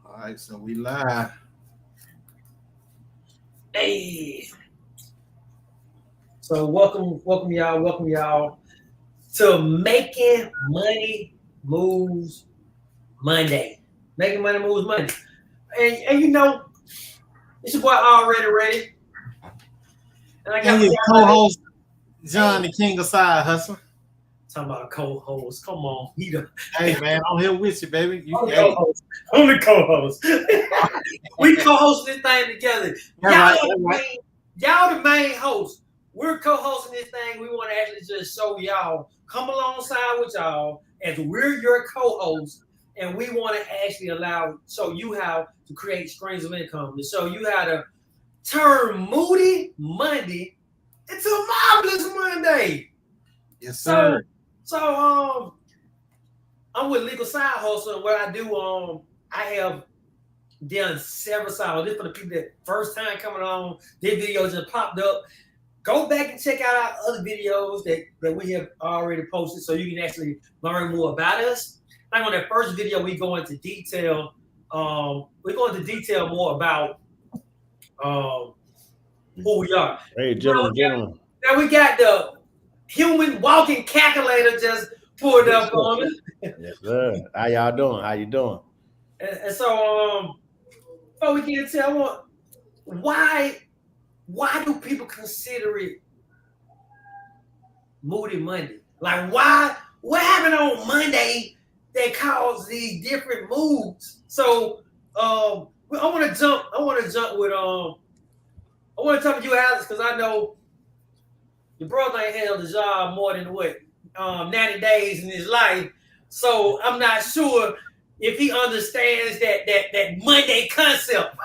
All right, so we live. Hey. So welcome y'all to Making Money Moves Monday. Making Money Moves Monday. And you know, it's your boy already ready. And I got And my your guy right co-host, John, here. the King of Side Hustle. Talking about a co-host. Come on, he the Hey, man, I'm here with you, baby. I'm the Hey, co-host. I'm the co-host. We co-host this thing together. that's right, that's right. Y'all the main host. We're co-hosting this thing. We want to actually just show y'all, come alongside with y'all as we're your co-hosts, and we want to actually show you how to create streams of income, to show you how to turn Moody Monday into a marvelous Monday. Yes, So, sir. so I'm with Legal Side Hustle, and what I do, I have done several sides. This for the people that first time coming on, this video just popped up. Go back and check out our other videos that we have already posted so you can actually learn more about us. Like on that first video, we go into detail. More about who we are. Hey, gentlemen. Now we got the human walking calculator just pulled up on us. Yes, sir. How y'all doing? How you doing? And so before we get into why do people consider it Moody Monday? Like what happened on Monday that caused these different moods? So I want to jump with I want to talk to you, Alex, because I know your brother ain't held the job more than 90 days in his life. So I'm not sure if he understands that Monday concept.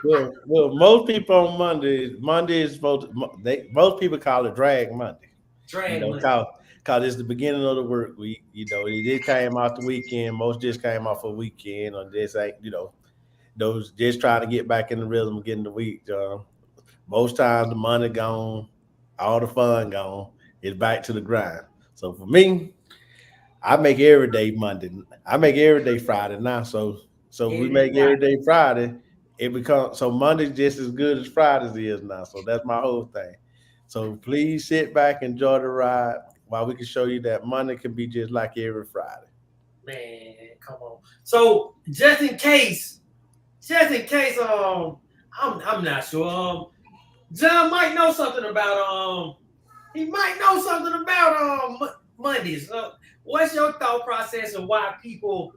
Well, most people on Monday is most people call it drag Monday. Monday. Cause it's the beginning of the work week. It just came off the weekend. Most just came off a weekend, or just those just trying to get back in the rhythm of getting the week. Most times the money gone, all the fun gone. It's back to the grind. So for me, I make every day Monday. I make every day Friday now. So we make every day Friday. It becomes so Monday's just as good as Friday's is now. So that's my whole thing. So please sit back, enjoy the ride, while we can show you that Monday can be just like every Friday. Man, come on. So just in case, I'm not sure. John might know something about Mondays. What's your thought process of why people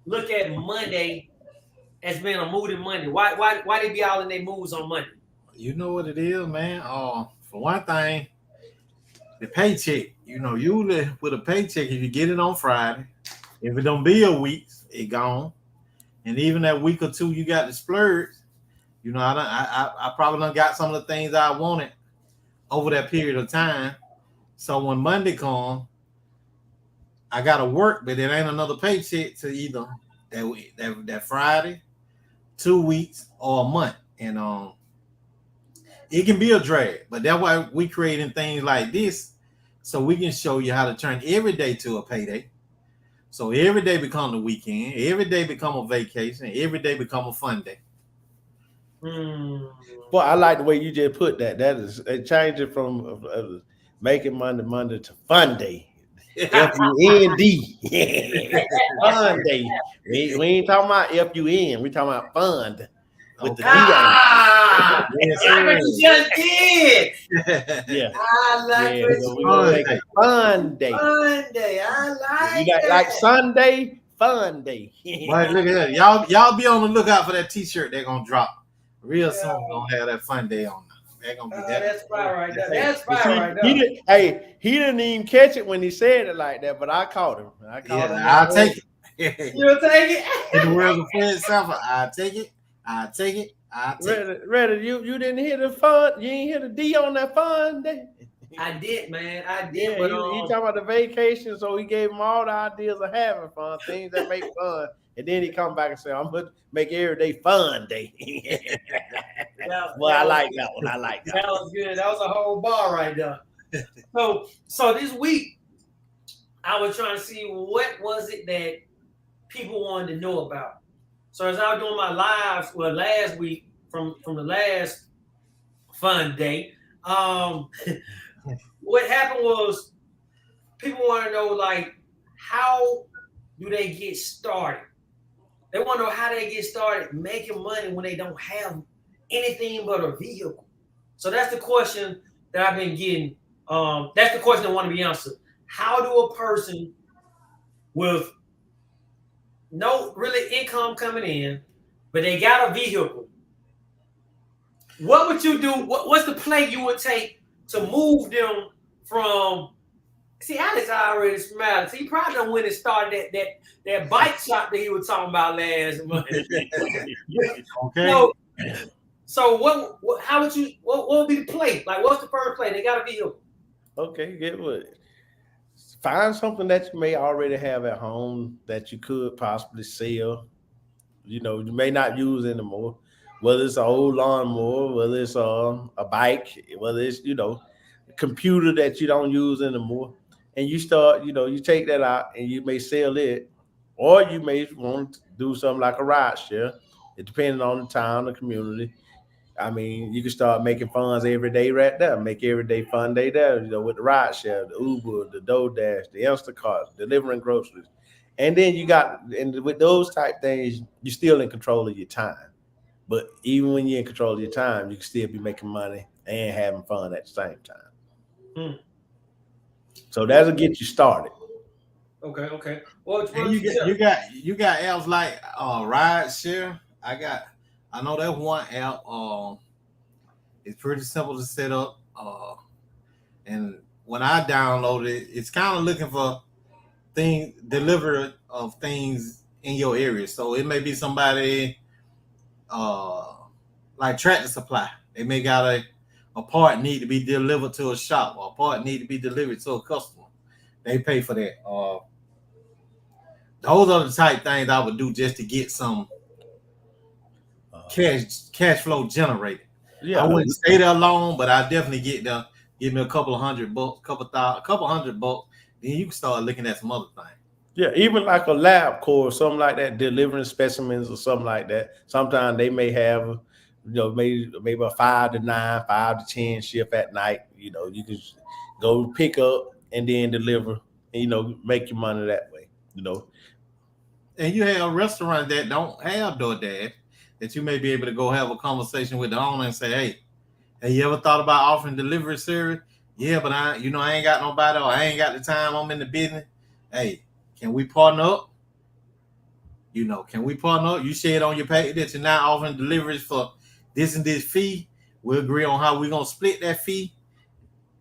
look at Monday as being a moody Monday? Why they be all in their moods on Monday? You know what it is, man. For one thing, the paycheck. Usually with a paycheck, if you get it on Friday, if it don't be a week, it gone. And even that week or two, you got the splurge. I probably done got some of the things I wanted over that period of time. So when Monday comes, I gotta work, but it ain't another paycheck to either that Friday, 2 weeks, or a month. And it can be a drag, but that's why we creating things like this, so we can show you how to turn every day to a payday. So every day become the weekend, every day become a vacation, every day become a fun day. Boy, I like the way you just put that. That is, it changed it from making Monday to fun day. FUND. Fun day. We ain't talking about FUN. We talking about fund with the D on it. Yes, what you just did. Yeah. I like it. So we're gonna make it fun day. Fun day. I like you got it. Like Sunday, fun day. Right, look at that. Y'all be on the lookout for that t-shirt they're gonna drop. Real soon gonna have that fun day on. They're gonna be that. That's fire right there. That's fire right there. He didn't even catch it when he said it like that, but I caught him. I'll take it. You'll take it? In the world of Fred Sanford, I'll take it. Ready, you didn't hear the fun? You ain't hear the D on that fun day? I did, man. I did. Yeah, but, he talking about the vacation, so he gave him all the ideas of having fun, things that make fun. And then he come back and say, I'm going to make every day fun day. I like that one. That was good. That was a whole bar right there. So this week, I was trying to see what was it that people wanted to know about. So as I was doing my lives, last week from the last fun day, what happened was people want to know like how do they get started? They want to know how they get started making money when they don't have anything but a vehicle. So that's the question that I've been getting. That's the question that want to be answered. How do a person with no really income coming in, but they got a vehicle? What would you do? What's the play you would take to move them from? See, Alex already smiled. See, he probably done went and started that bike shop that he was talking about last month. Okay. So what? How would you? What would be the play? Like, what's the first play? They got a vehicle. Okay, get what? Find something that you may already have at home that you could possibly sell. You know, you may not use anymore. Whether it's an old lawnmower, whether it's a bike, whether it's, you know, a computer that you don't use anymore. And you start, you know, you take that out and you may sell it, or you may want to do something like a ride share. It depends on the town, the community. I mean, you can start making funds every day right there. Make every day fun day there, you know, with the ride share, the Uber, the DoorDash, the Instacart, delivering groceries. And then you got, and with those type things, you're still in control of your time. But even when you're in control of your time, you can still be making money and having fun at the same time. So that'll get you started. Okay. Well, And you got apps like Ride Share. I know that one app. It's pretty simple to set up. And when I download it, it's kind of looking for delivery of things in your area. So it may be somebody like Tractor Supply. They may got a part need to be delivered to a shop, or a part need to be delivered to a customer. They pay for that. Those are the type things I would do just to get some cash flow generated. Yeah, I wouldn't stay there long, but I definitely get there. Give me a couple of $100, couple $100. Then you can start looking at some other things. Yeah, even like a lab course, something like that, delivering specimens or something like that. Sometimes they may have, you know, maybe a 5 to 9, 5 to 10 shift at night. You know, you can go pick up and then deliver, and, you know, make your money that way. You know, and you have restaurants that don't have DoorDash, that you may be able to go have a conversation with the owner and say, hey, have you ever thought about offering delivery service? Yeah, but I ain't got nobody, or I ain't got the time. I'm in the business. Hey, can we partner up? You know, can we partner up? You said on your page that you're not offering deliveries for this and this fee. We'll agree on how we're going to split that fee.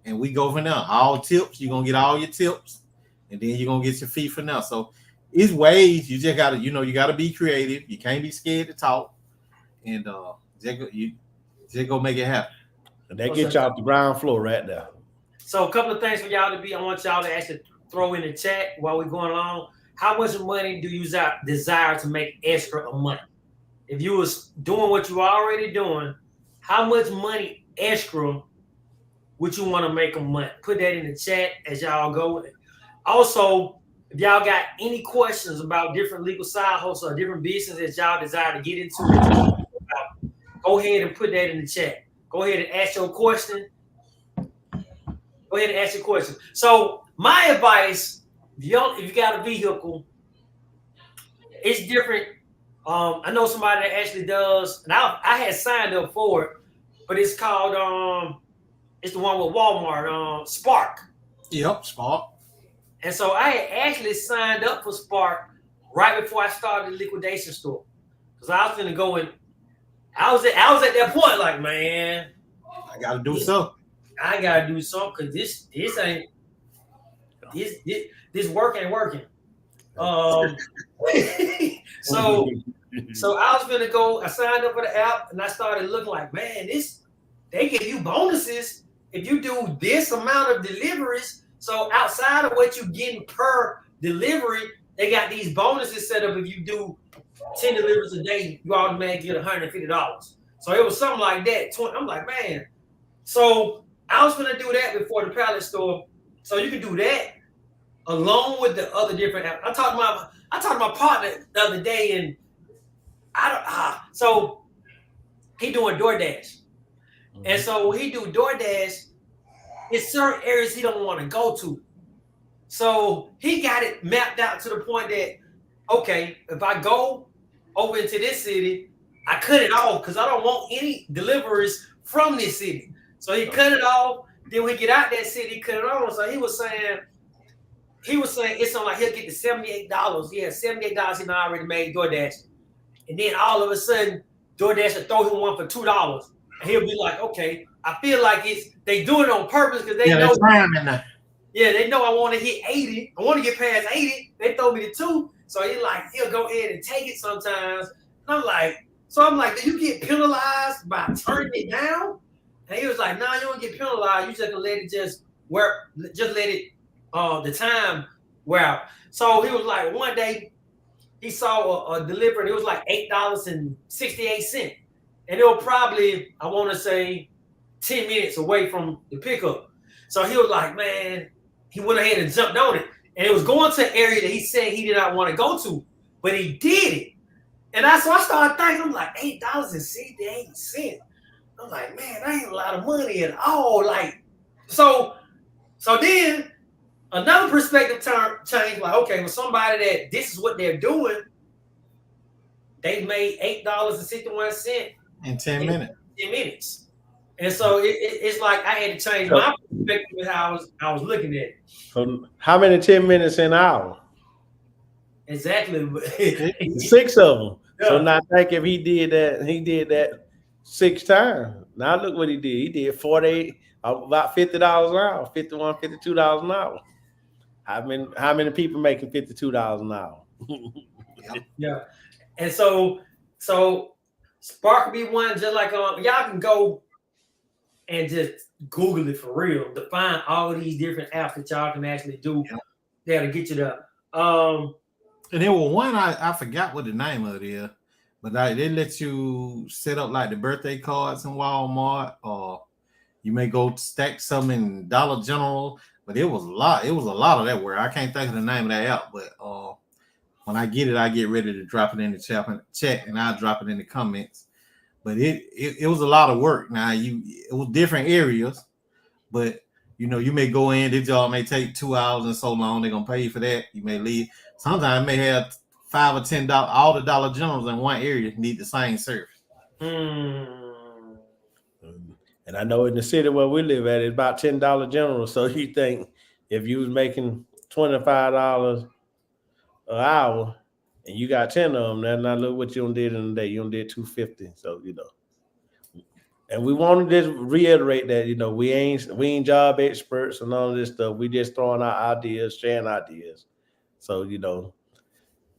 And we go from there. All tips. You're going to get all your tips. And then you're going to get your fee from there. So it's ways. You just got to, you got to be creative. You can't be scared to talk. And just go make it happen. And that gets y'all off the ground floor right there. So a couple of things for y'all to be. I want y'all to actually throw in the chat while we're going along. How much money do you desire to make extra a month? If you was doing what you already doing, how much money extra would you want to make a month? Put that in the chat as y'all go. Also, if y'all got any questions about different legal side hustles or different businesses that y'all desire to get into, go ahead and put that in the chat. Go ahead and ask your question. Go ahead and ask your question. So my advice, if you got a vehicle, it's different. I know somebody that actually does, and I had signed up for it, but it's called it's the one with Walmart, Spark. Yep, Spark. And so I had actually signed up for Spark right before I started the liquidation store, because I was gonna go in. I was at that point, like, man, I gotta do something. I gotta do something, because this ain't this work ain't working. So I was gonna go. I signed up for the app, and I started looking like, man, they give you bonuses if you do this amount of deliveries. So outside of what you're getting per delivery, they got these bonuses set up. If you do 10 deliveries a day, you automatically get $150. So it was something like that. I'm like, man. So I was gonna do that before the pallet store. So you can do that along with the other different apps. I'm talking about I talked to my partner the other day, and so he doing DoorDash, and so when he do DoorDash, it's certain areas he don't want to go to. So he got it mapped out to the point that, okay, if I go over into this city, I cut it off because I don't want any deliveries from this city. So he cut it off. Then we get out that city, cut it off. So he was saying it's on like he'll get the $78. Yeah, $78 he already made DoorDash. And then all of a sudden, DoorDash will throw him one for $2. And he'll be like, okay, I feel like they do it on purpose because they know. Yeah, they know I want to hit 80. I want to get past 80. They throw me the 2. So he'll go ahead and take it sometimes. And I'm like, do you get penalized by turning it down? And he was like, no, you don't get penalized. You just gonna let it just work, just let it the time wear out. So he was like, one day he saw a delivery, it was like $8.68. And it was probably, I want to say, 10 minutes away from the pickup. So he was like, man, he went ahead and jumped on it. And it was going to an area that he said he did not want to go to, but he did it. And so I started thinking, I'm like, $8.68. I'm like, man, that ain't a lot of money at all. Like, so then another perspective changed, like, okay, well, somebody that this is what they're doing, they made $8.61 in 10 minutes. 10 minutes. And so it's like I had to change my perspective with how I was looking at it. So how many 10 minutes an hour? Exactly. 6 of them. Yeah. So now think if he did that 6 times. Now look what he did. He did 48, about $50 an hour, $51, $52 an hour. How many people making $52 an hour? Yeah. And so Spark be one, just like y'all can go and just Google it for real to find all these different apps that y'all can actually do that'll get you there. And there was one I forgot what the name of it is, but they let you set up like the birthday cards in Walmart, or you may go stack some in Dollar General. But it was a lot. It was a lot of that work. I can't think of the name of that app, but when I get it, I get ready to drop it in the chat, and I'll drop it in the comments. But it was a lot of work. Now it was different areas, but you may go in. This job may take 2 hours and so long. They're gonna pay you for that. You may leave. Sometimes it may have $5 or $10. All the Dollar Generals in one area need the same service. And I know in the city where we live at, it's about $10 General. So you think if you was making $25 an hour and you got 10 of them, then now look what you done did in a day. You done did $250. So and we want to just reiterate that we ain't job experts and all of this stuff. We just throwing out ideas, sharing ideas. So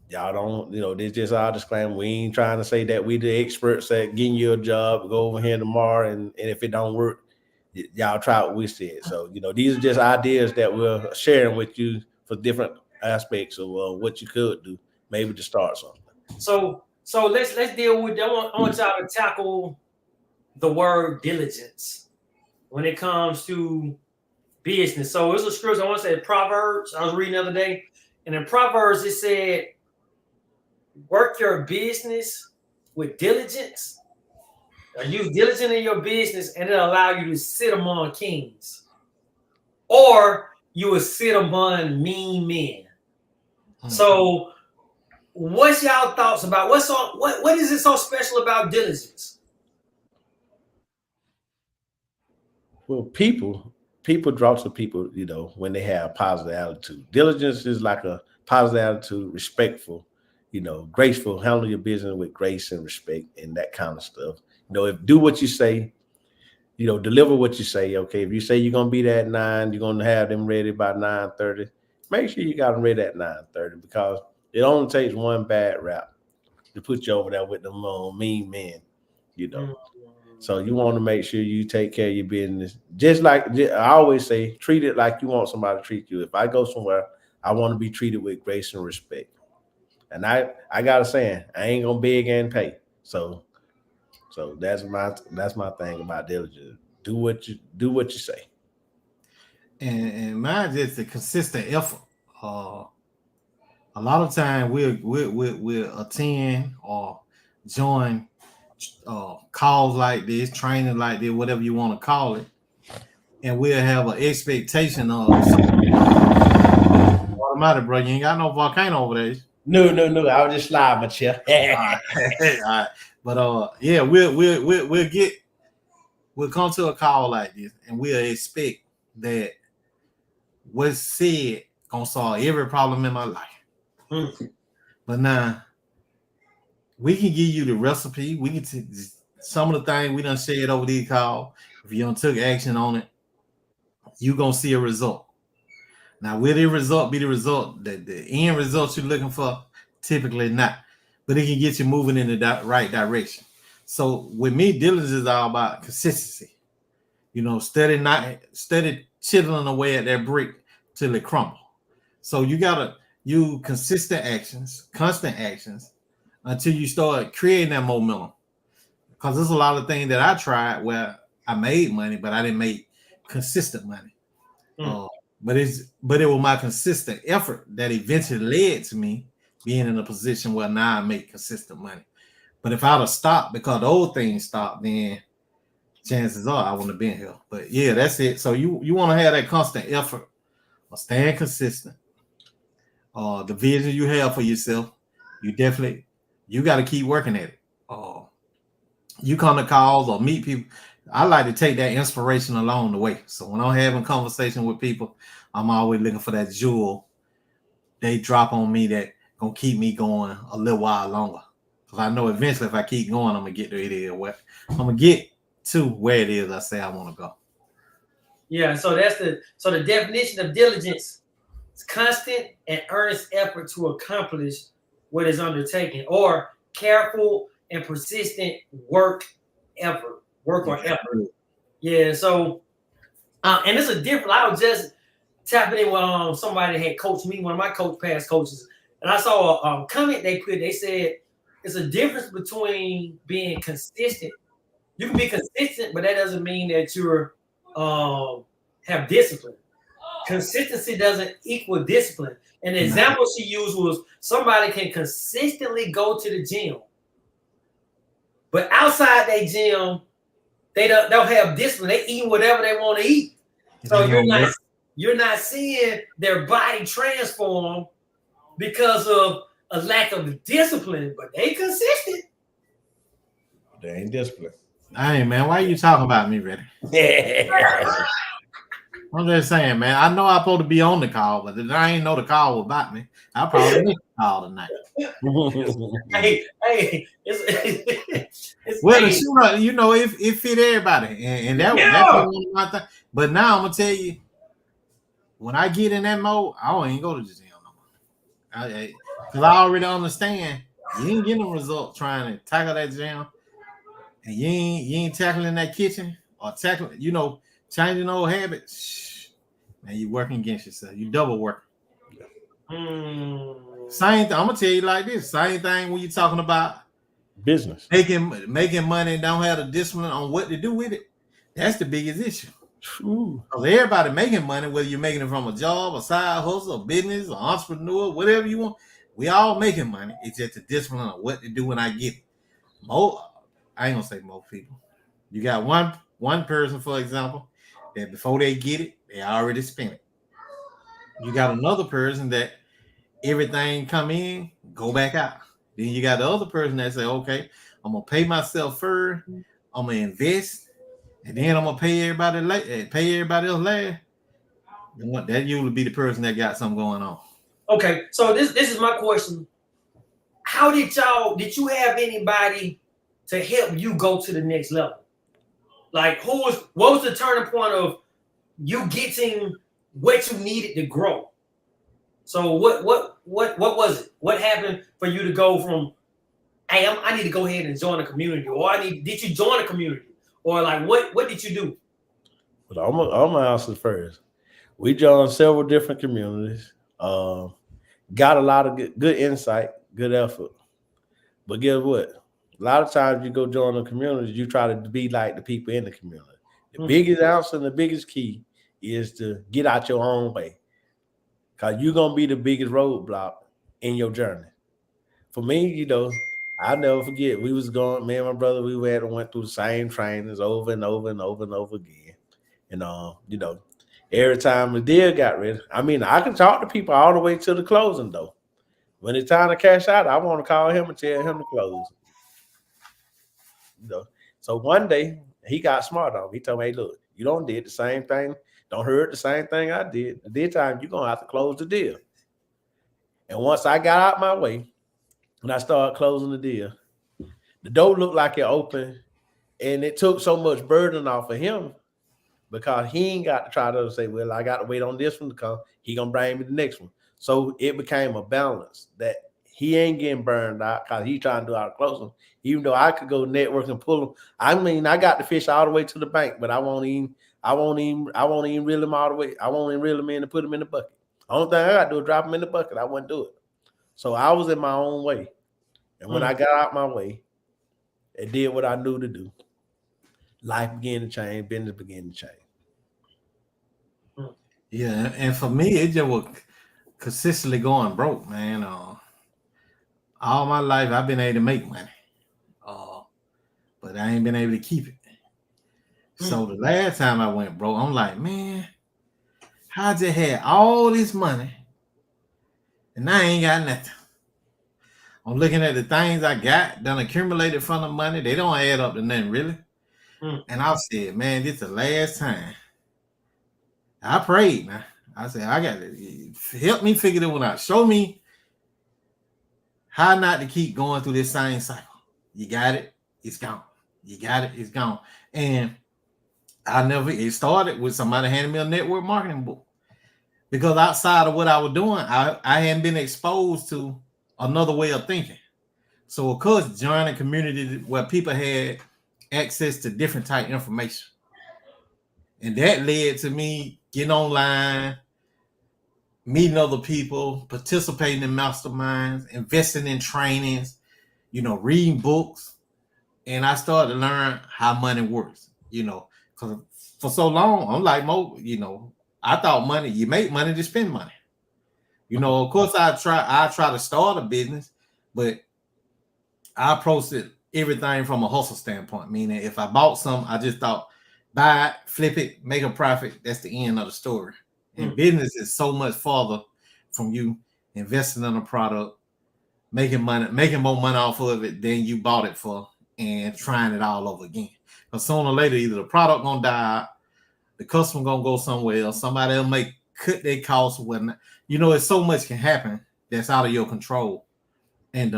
y'all don't this just our disclaimer. We ain't trying to say that we the experts at getting you a job. Go over here tomorrow, and if it don't work, y'all try what we said. So these are just ideas that we're sharing with you for different aspects of what you could do, maybe to start something. So let's deal with. I want y'all to tackle the word diligence when it comes to business. So it's a scripture. I want to say Proverbs. I was reading the other day, and in Proverbs it said, "Work your business with diligence." Use diligence in your business, and it'll allow you to sit among kings, or you will sit among mean men. So, what's y'all thoughts about what is it so special about diligence? Well, people draw to people, when they have a positive attitude. Diligence is like a positive attitude, respectful, graceful, handle your business with grace and respect and that kind of stuff. If do what you say, deliver what you say. Okay, if you say you're gonna be there at 9, you're gonna have them ready by 9:30. Make sure you got them ready at 9:30, because it only takes one bad rap to put you over there with them mean men, So you want to make sure you take care of your business. Just like I always say, treat it like you want somebody to treat you. If I go somewhere, I want to be treated with grace and respect. And I got a saying, I ain't gonna beg and pay. So that's my thing about diligence. Do what you say. And mine is the consistent effort. a lot of time we'll attend or join calls like this, training like this, whatever you want to call it, and we'll have an expectation of automatic, bro. You ain't got no volcano over there. No. I was just sliding my chair. All right. But yeah, we'll come to a call like this, and we'll expect that what's said gonna solve every problem in my life. But now we can give you the recipe. We can some of the things we done said over these calls. If you don't took action on it, you gonna see a result. Now, will the result be the result that the end result you're looking for? Typically not, but it can get you moving in the right direction. So with me, diligence is all about consistency. You know, steady chiseling away at that brick till it crumble. So you gotta use consistent actions, constant actions, until you start creating that momentum. Because there's a lot of things that I tried where I made money, but I didn't make consistent money. But it was my consistent effort that eventually led to me being in a position where now I make consistent money. But if I'd have stopped because those things stopped, then chances are I wouldn't have been here. But yeah, that's it. So you want to have that constant effort of staying consistent. The vision you have for yourself, you got to keep working at it. You come to calls or meet people. I like to take that inspiration along the way. So when I'm having conversation with people, I'm always looking for that jewel they drop on me that gonna keep me going a little while longer. Because I know eventually if I keep going, I'm gonna get to I'm gonna get to where it is I say I want to go. Yeah, so the definition of diligence is constant and earnest effort to accomplish what is undertaken, or careful and persistent work or effort. Yeah, so and it's a different. I was just tapping in with somebody that had coached me, one of my past coaches, and I saw a comment they said it's a difference between being consistent. You can be consistent, but that doesn't mean that you're have discipline. Consistency doesn't equal discipline. And the example she used was somebody can consistently go to the gym, but outside that gym, they don't have discipline. They eat whatever they want to eat. So you're not seeing their body transform because of a lack of discipline, but they consistent. They ain't disciplined. Hey man, why are you talking about me, Reddy? I'm just saying, man. I know I'm supposed to be on the call, but if I ain't know the call was about me, I probably missed the call tonight. Hey, well, you know, it fit everybody, and that's one of my things. But now I'm gonna tell you, when I get in that mode, I don't even go to the gym no more. Because I already understand you ain't getting a result trying to tackle that gym, and you ain't tackling that kitchen or tackling, changing old habits. Man, you working against yourself. You double working. Same thing. I'm gonna tell you like this. Same thing when you're talking about business, making money and don't have the discipline on what to do with it. That's the biggest issue. Because everybody making money, whether you're making it from a job, a side hustle, a business, an entrepreneur, whatever you want, we all making money. It's just the discipline of what to do when I get it. I ain't gonna say most people. You got one person, for example, that before they get it, they already spent it. You got another person that everything come in, go back out. Then you got the other person that say, okay, I'm gonna pay myself first, I'm gonna invest, and then I'm gonna pay everybody else last. That usually be the person that got something going on. Okay, so this is my question. How did you have anybody to help you go to the next level? Like what was the turning point of you getting what you needed to grow? So what was it? What happened for you to go from, hey, I need to go ahead and join a community, or did you join a community, or like what did you do? Well, I'm gonna answer first. We joined several different communities. Got a lot of good insight, good effort. But guess what? A lot of times you go join a community, you try to be like the people in the community. The biggest answer and the biggest key is to get out your own way. Because you're going to be the biggest roadblock in your journey. For me, I'll never forget. We was going, me and my brother, went through the same trainings over and over and over and over again. And every time the deal got ready, I mean, I can talk to people all the way to the closing though. When it's time to cash out, I want to call him and tell him to close. So one day he got smart on me. He told me, "Hey, look, you don't did the same thing. Don't hurt the same thing I did. This time you're gonna have to close the deal." And once I got out my way and I started closing the deal, the door looked like it opened, and it took so much burden off of him because he ain't got to try to say, "Well, I got to wait on this one to come. He gonna bring me the next one." So it became a balance that he ain't getting burned out because he trying to do all the closing. Even though I could go network and pull him. I mean, I got the fish all the way to the bank, but I won't even reel him all the way. I won't even reel him in and put him in the bucket. The only thing I got to do is drop him in the bucket. I wouldn't do it. So I was in my own way. And when I got out my way and did what I knew to do, life began to change, business began to change. Yeah, and for me, it just was consistently going broke, man. All my life, I've been able to make money, but I ain't been able to keep it. So the last time I went broke, I'm like, man, I just had all this money, and I ain't got nothing. I'm looking at the things I got done accumulated from the money. They don't add up to nothing really. And I said, man, this is the last time. I prayed, man. I said, I got to help me figure this one out. Show me how not to keep going through this same cycle. You got it, it's gone. You got it, it's gone. And it started with somebody handing me a network marketing book. Because outside of what I was doing, I hadn't been exposed to another way of thinking. So of course, joining a community where people had access to different type information. And that led to me getting online, meeting other people, participating in masterminds, investing in trainings, reading books. And I started to learn how money works, because for so long, I'm like, I thought you make money to spend money. Of course, I try to start a business, but I approached everything from a hustle standpoint, meaning if I bought something, I just thought, buy it, flip it, make a profit. That's the end of the story. And business is so much farther from you investing in a product, making more money off of it than you bought it for, and trying it all over again. But sooner or later, either the product gonna die, the customer gonna go somewhere else, somebody else may cut their costs or whatnot. It's so much can happen that's out of your control. And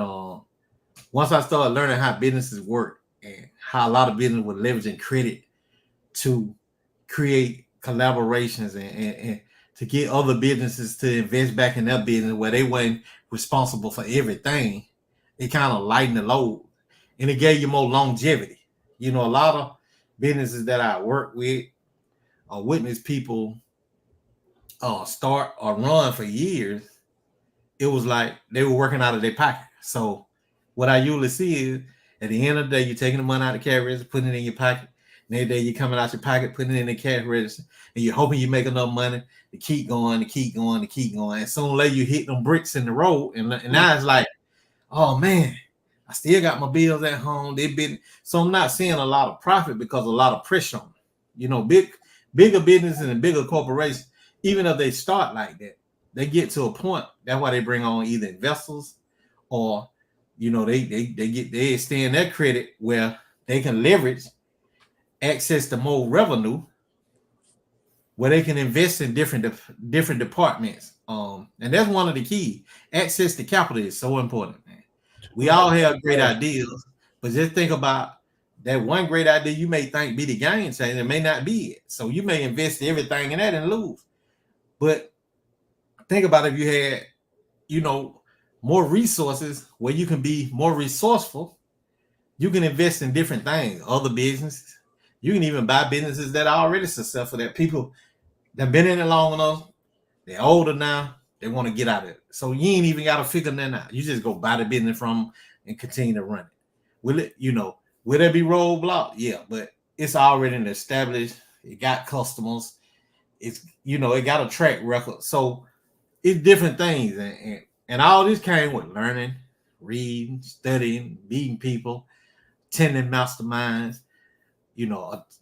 once I started learning how businesses work and how a lot of business was leveraging credit to create collaborations and to get other businesses to invest back in their business where they weren't responsible for everything, it kind of lightened the load and it gave you more longevity. A lot of businesses that I work with or witness people start or run for years, it was like they were working out of their pocket. So what I usually see is at the end of the day, you're taking the money out of the cash register, putting it in your pocket. And every day you're coming out your pocket, putting it in the cash register, and you're hoping you make enough money to keep going, to keep going, to keep going. And sooner or later you hit them bricks in the road. And now it's like, oh man, I still got my bills at home. So I'm not seeing a lot of profit because a lot of pressure on them. Bigger businesses and bigger corporations, even if they start like that, they get to a point. That's why they bring on either investors or, they extend their credit where they can leverage access to more revenue, where they can invest in different departments. And that's one of the keys. Access to capital is so important, man. We all have great ideas, but just think about that one great idea you may think be the game changer. It may not be it. So you may invest everything in that and lose. But think about if you had, more resources where you can be more resourceful. You can invest in different things, other businesses. You can even buy businesses that are already successful, that people that have been in it long enough, they're older now, they want to get out of it. So you ain't even got to figure that out. You just go buy the business from them and continue to run it. Will there be roadblock? Yeah, but it's already established. It got customers. It's, it got a track record. So it's different things. And all this came with learning, reading, studying, meeting people, attending masterminds,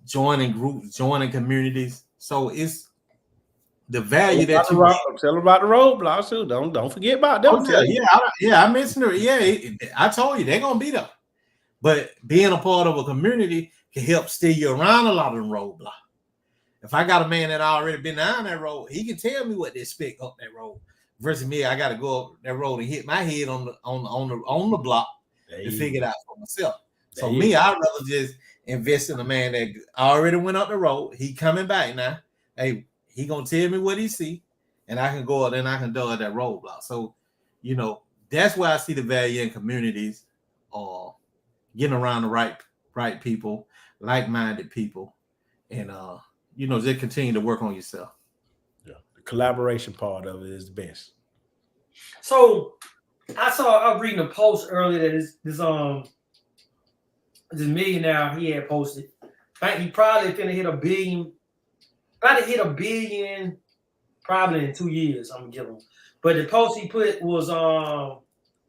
joining groups, joining communities. So it's the value that you get. Tell them about the roadblocks too. Don't forget about them. I mentioned it. Yeah, I told you they're gonna be there. But being a part of a community can help steer you around a lot of the roadblocks. If I got a man that already been down that road, he can tell me what to expect up that road. Versus me, I got to go up that road and hit my head on the block to figure it out for myself. So me, I'd rather just invest in a man that already went up the road. He coming back now. Hey, he gonna tell me what he see, and I can go up and I can dodge that roadblock. So, that's why I see the value in communities, or getting around the right people, like-minded people, and just continue to work on yourself. Yeah, the collaboration part of it is the best. So I was reading a post earlier that this millionaire he had posted. He probably finna hit $1 billion. About to hit $1 billion probably in 2 years. I'm gonna give him. But the post he put was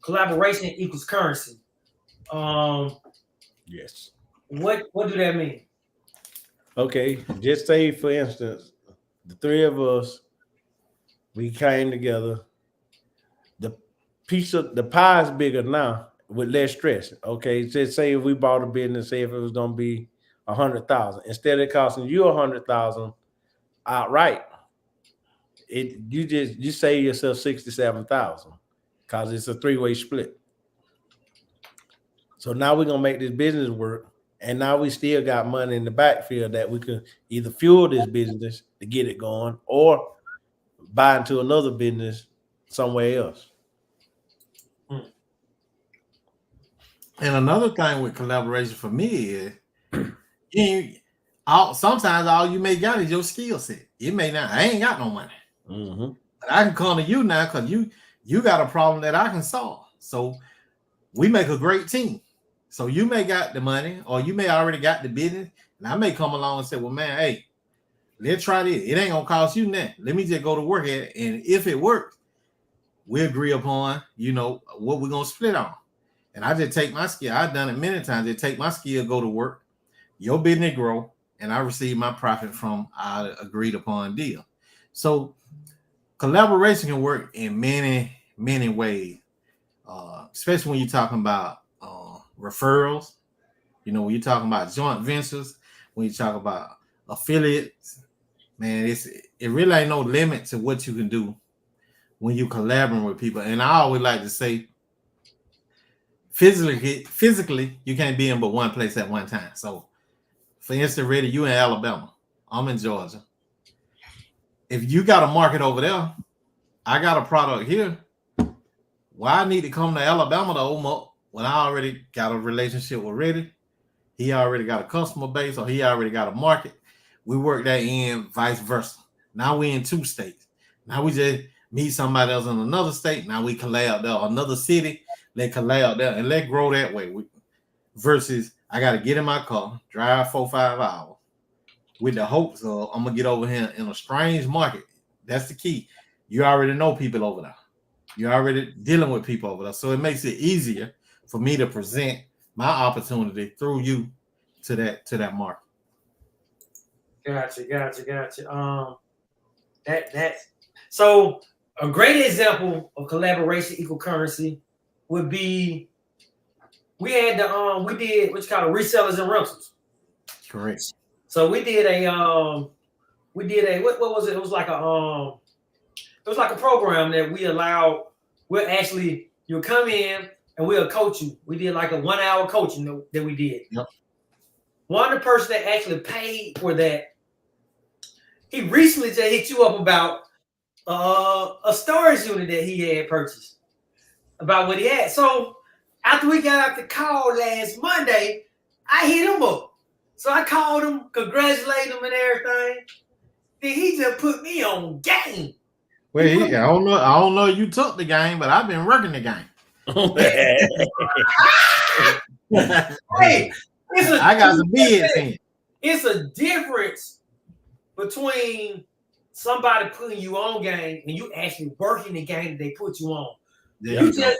collaboration equals currency. Yes. What do that mean? Okay, just say for instance, the three of us, we came together. The pie is bigger now with less stress. Okay, just say if we bought a business, say if it was gonna be 100,000, instead of costing you 100,000 outright, you save yourself 67,000 because it's a 3-way split. So now we're gonna make this business work, and now we still got money in the backfield that we could either fuel this business to get it going or buy into another business somewhere else. And another thing with collaboration for me is sometimes all you may got is your skill set. It may not. I ain't got no money. Mm-hmm. But I can come to you now because you got a problem that I can solve. So we make a great team. So you may got the money, or you may already got the business, and I may come along and say, well, man, hey, let's try this. It ain't gonna cost you nothing. Let me just go to work at it. And if it works, we agree upon, what we're gonna split on. And I just take my skill. I've done it many times. I take my skill, go to work, your business grow, and I receive my profit from our agreed upon deal. So collaboration can work in many, many ways, especially when you're talking about referrals. When you're talking about joint ventures, when you talk about affiliates, man, it really ain't no limit to what you can do when you collaborating with people. And I always like to say, physically, you can't be in but one place at one time. So, for instance, Reddy, you in Alabama, I'm in Georgia. If you got a market over there, I got a product here. Why I need to come to Alabama to open up when I already got a relationship with Reddy? He already got a customer base, or he already got a market. We work that in, vice versa. Now we in 2 states. Now we just meet somebody else in another state. Now we collab there, another city. They collab there and let grow that way. Versus I got to get in my car, drive 4-5 hours with the hopes of I'm gonna get over here in a strange market. That's the key. You already know people over there. You're already dealing with people over there, so it makes it easier for me to present my opportunity through you to that market. Gotcha. So a great example of collaboration equal currency would be we did what you call resellers and rentals. Correct. So we did a what was it? It was like a program that you'll come in and we'll coach you. We did like a 1-hour coaching that we did. Yep. One of the person that actually paid for that, he recently just hit you up about a storage unit that he had purchased, about what he had. So after we got off the call last Monday, I hit him up. So I called him, congratulated him and everything. Then he just put me on game. Well, I don't know you took the game, but I've been working the game. Hey, I got some bids in. It's a difference between somebody putting you on game and you actually working the game that they put you on. There Yeah. you go.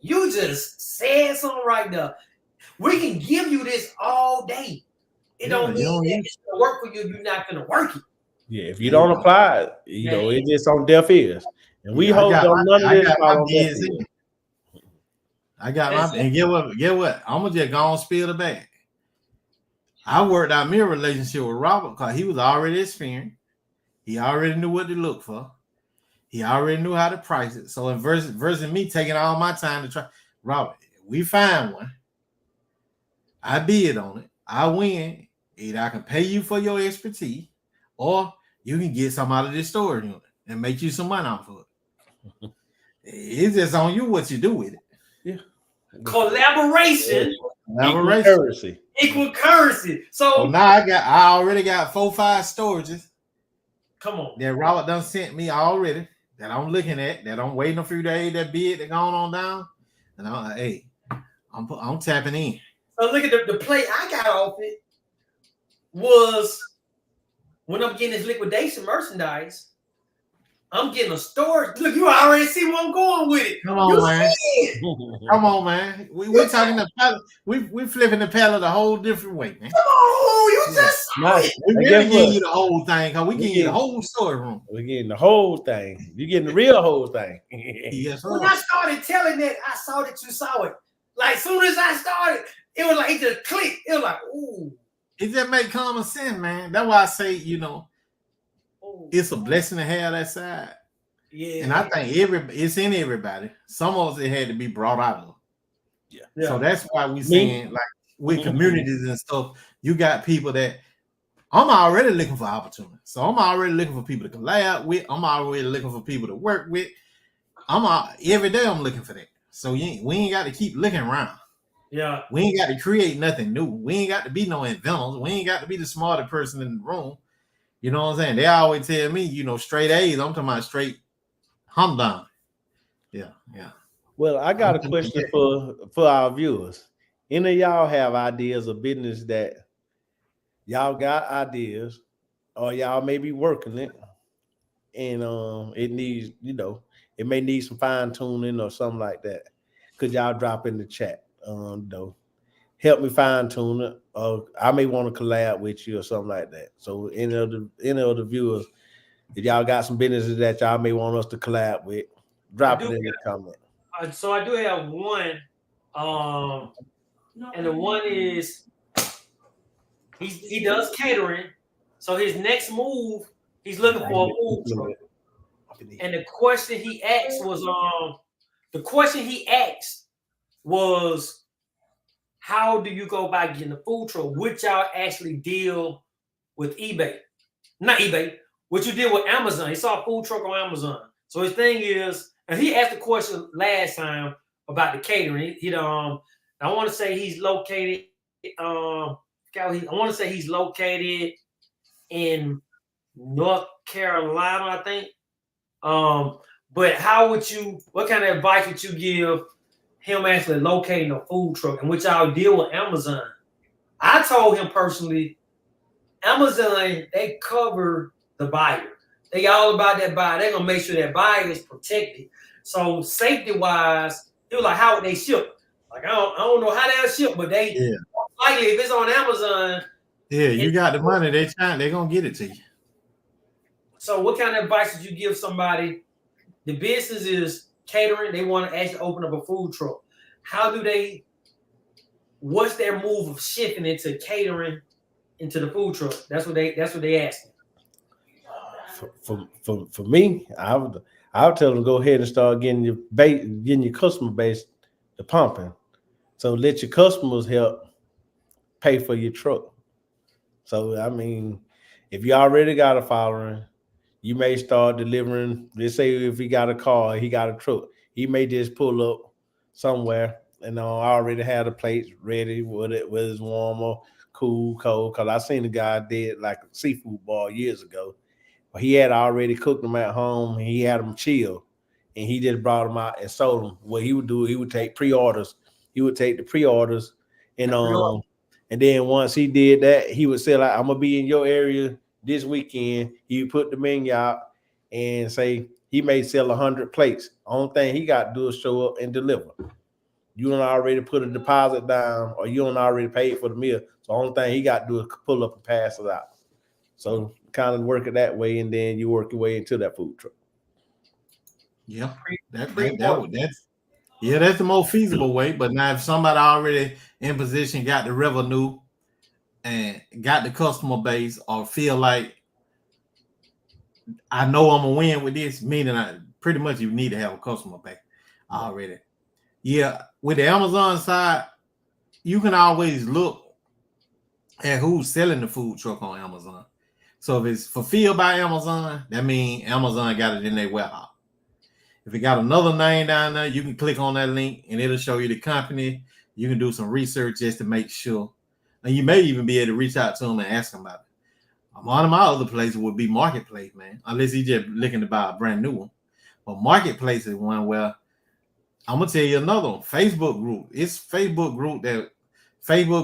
You just said something right there. We can give you this all day. It Yeah, don't you don't mean that need- it's gonna work for you. You're not gonna work it. Yeah, if you There you don't go. apply it, it's just on deaf ears. And we Yeah, hope don't none of I this got fall my on deaf bids ears. in. I got That's my it. and get what? I'm gonna just go on spill the bag. I worked out me a relationship with Robert because he was already experienced. He already knew what to look for. He already knew how to price it. So in versus me taking all my time to try, Robert, we find one. I bid on it. I win. Either I can pay you for your expertise, or you can get some out of this storage unit and make you some money off of it. It's just on you what you do with it. Yeah. Collaboration Collaboration. Currency. equal currency. So So now I already got 4-5 storages come on. that Robert done sent me already that I'm looking at, that I'm waiting a few days, that bid that going on down. And I'm like, hey, I'm tapping in. So look at the play I got off it was when I'm getting this liquidation merchandise. I'm getting a storage. Look, you already see where I'm going with it. Come on, You man. see it. Come on, man. We're talking the pallet. We flipping the pallet a whole different way, man. Come on, you just saw Nice. it. We And really guess getting what? you the whole thing, because we getting you the whole story room. We're getting the whole thing. You're getting the real whole thing. Yes, When sir. I started telling that, I saw that you saw it. Like soon as I started, it was like it just clicked. It was like, ooh. It just make common sense, man. That's why I say, Ooh. it's a blessing to have that side. Yeah. And I think it's in everybody. Some of us it had to be brought out of. Yeah. So that's why we saying like with communities and stuff, you got people that I'm already looking for opportunities. So I'm already looking for people to collab with. I'm already looking for people to work with. Every day I'm looking for that. So we ain't got to keep looking around. Yeah. We ain't got to create nothing new. We ain't got to be no inventors. We ain't got to be the smarter person in the room. You know what I'm saying? They always tell me, straight A's. I'm talking about straight Hamdan. Yeah. Well, I got a question for our viewers. Any of y'all have ideas of business that y'all got ideas or y'all may be working it and it needs, it may need some fine tuning or something like that. Could y'all drop in the chat? Though, help me fine tune it, or I may want to collab with you or something like that. So any of the viewers, if y'all got some businesses that y'all may want us to collab with, drop it in the comment. So I do have one, and the one is he does catering. So his next move, he's looking for a food truck. And the question he asked was, how do you go about getting a food truck? Would y'all actually deal with eBay? Not eBay. Would you deal with Amazon? He saw a food truck on Amazon. So his thing is, and he asked the question last time about the catering. I want to say he's located. I want to say he's located in North Carolina, I think. But what kind of advice would you give him actually locating a food truck, and which y'all deal with Amazon? I told him personally, Amazon, they cover the buyer. They all about that buyer. They're gonna make sure that buyer is protected. So safety wise, he was like, how would they ship? Like I don't know how they'll ship, but they likely if it's on Amazon. Yeah, you got the money, they're gonna get it to you. So what kind of advice would you give somebody? The business is catering, they want to actually open up a food truck. What's their move of shifting into catering into the food truck? That's what they ask. For me, I would tell them go ahead and start getting your customer base to pumping. So let your customers help pay for your truck. So I mean, if you already got a following, you may start delivering. Let's say if he got a car, he got a truck, he may just pull up somewhere and I already have the plates ready, whether it's warm or cool, cold. Cause I seen a guy did like a seafood bar years ago. He had already cooked them at home. And he had them chill, and he just brought them out and sold them. What he would do, he would take pre-orders. He would take the pre-orders, and then once he did that, he would say, like, I'm gonna be in your area this weekend. He would put the menu out and say He may sell 100 plates. Only thing he got to do is show up and deliver. You don't already put a deposit down, or you don't already pay for the meal. So the only thing he got to do is pull up and pass it out. So kind of work it that way, and then you work your way into that food truck. Yeah, that's the most feasible way. But now if somebody already in position got the revenue and got the customer base, or feel like I know I'm gonna win with this, meaning I pretty much you need to have a customer base already. Yeah, with the Amazon side, you can always look at who's selling the food truck on Amazon. So if it's fulfilled by Amazon, that means Amazon got it in their warehouse. If it got another name down there, you can click on that link and it'll show you the company. You can do some research just to make sure. And you may even be able to reach out to them and ask them about it. One of my other places would be Marketplace, man. Unless he's just looking to buy a brand new one. But Marketplace is one where I'm gonna tell you another one. Facebook group. It's Facebook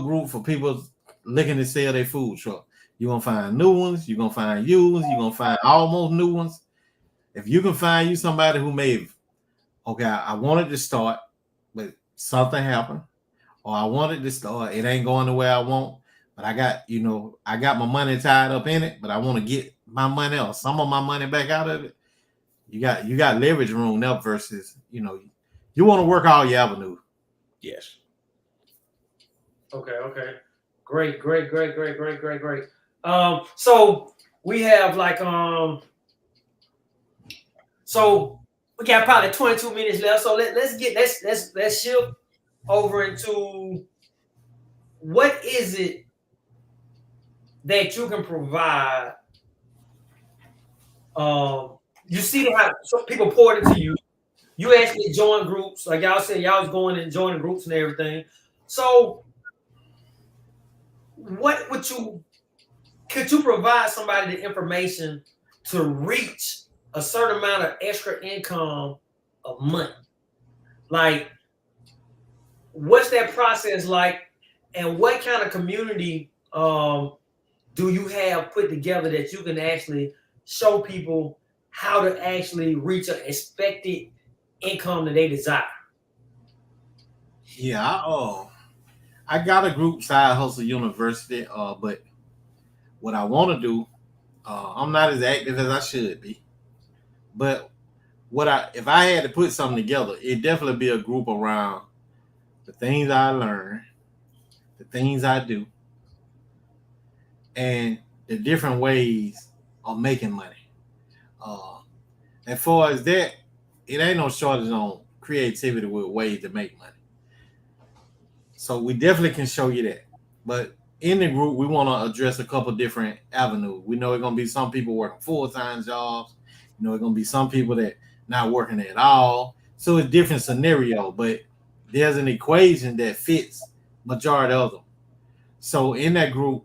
group for people looking to sell their food truck. You're gonna find new ones, you're gonna find used, you're gonna find almost new ones. If you can find you somebody who may have, okay, I wanted to start, but something happened, or I wanted to start, it ain't going the way I want, but I got my money tied up in it, but I want to get my money or some of my money back out of it. You got leverage room up versus, you want to work all your avenues. Yes. Okay. Great. So we have so we got probably 22 minutes left. So let's shift over into what is it that you can provide. You see how some people poured into you. You actually join groups, like y'all said, y'all was going and joining groups and everything. So could you provide somebody the information to reach a certain amount of extra income a month? Like, what's that process like, and what kind of community do you have put together that you can actually show people how to actually reach an expected income that they desire? Yeah, I got a group, Side Hustle University, but what I want to do, I'm not as active as I should be. But if I had to put something together, it'd definitely be a group around the things I learn, the things I do, and the different ways of making money. As far as that, it ain't no shortage on creativity with ways to make money. So we definitely can show you that. But in the group, we want to address a couple different avenues. We know it's going to be some people working full-time jobs. It's going to be some people that not working at all. So it's different scenario, but there's an equation that fits majority of them. So in that group,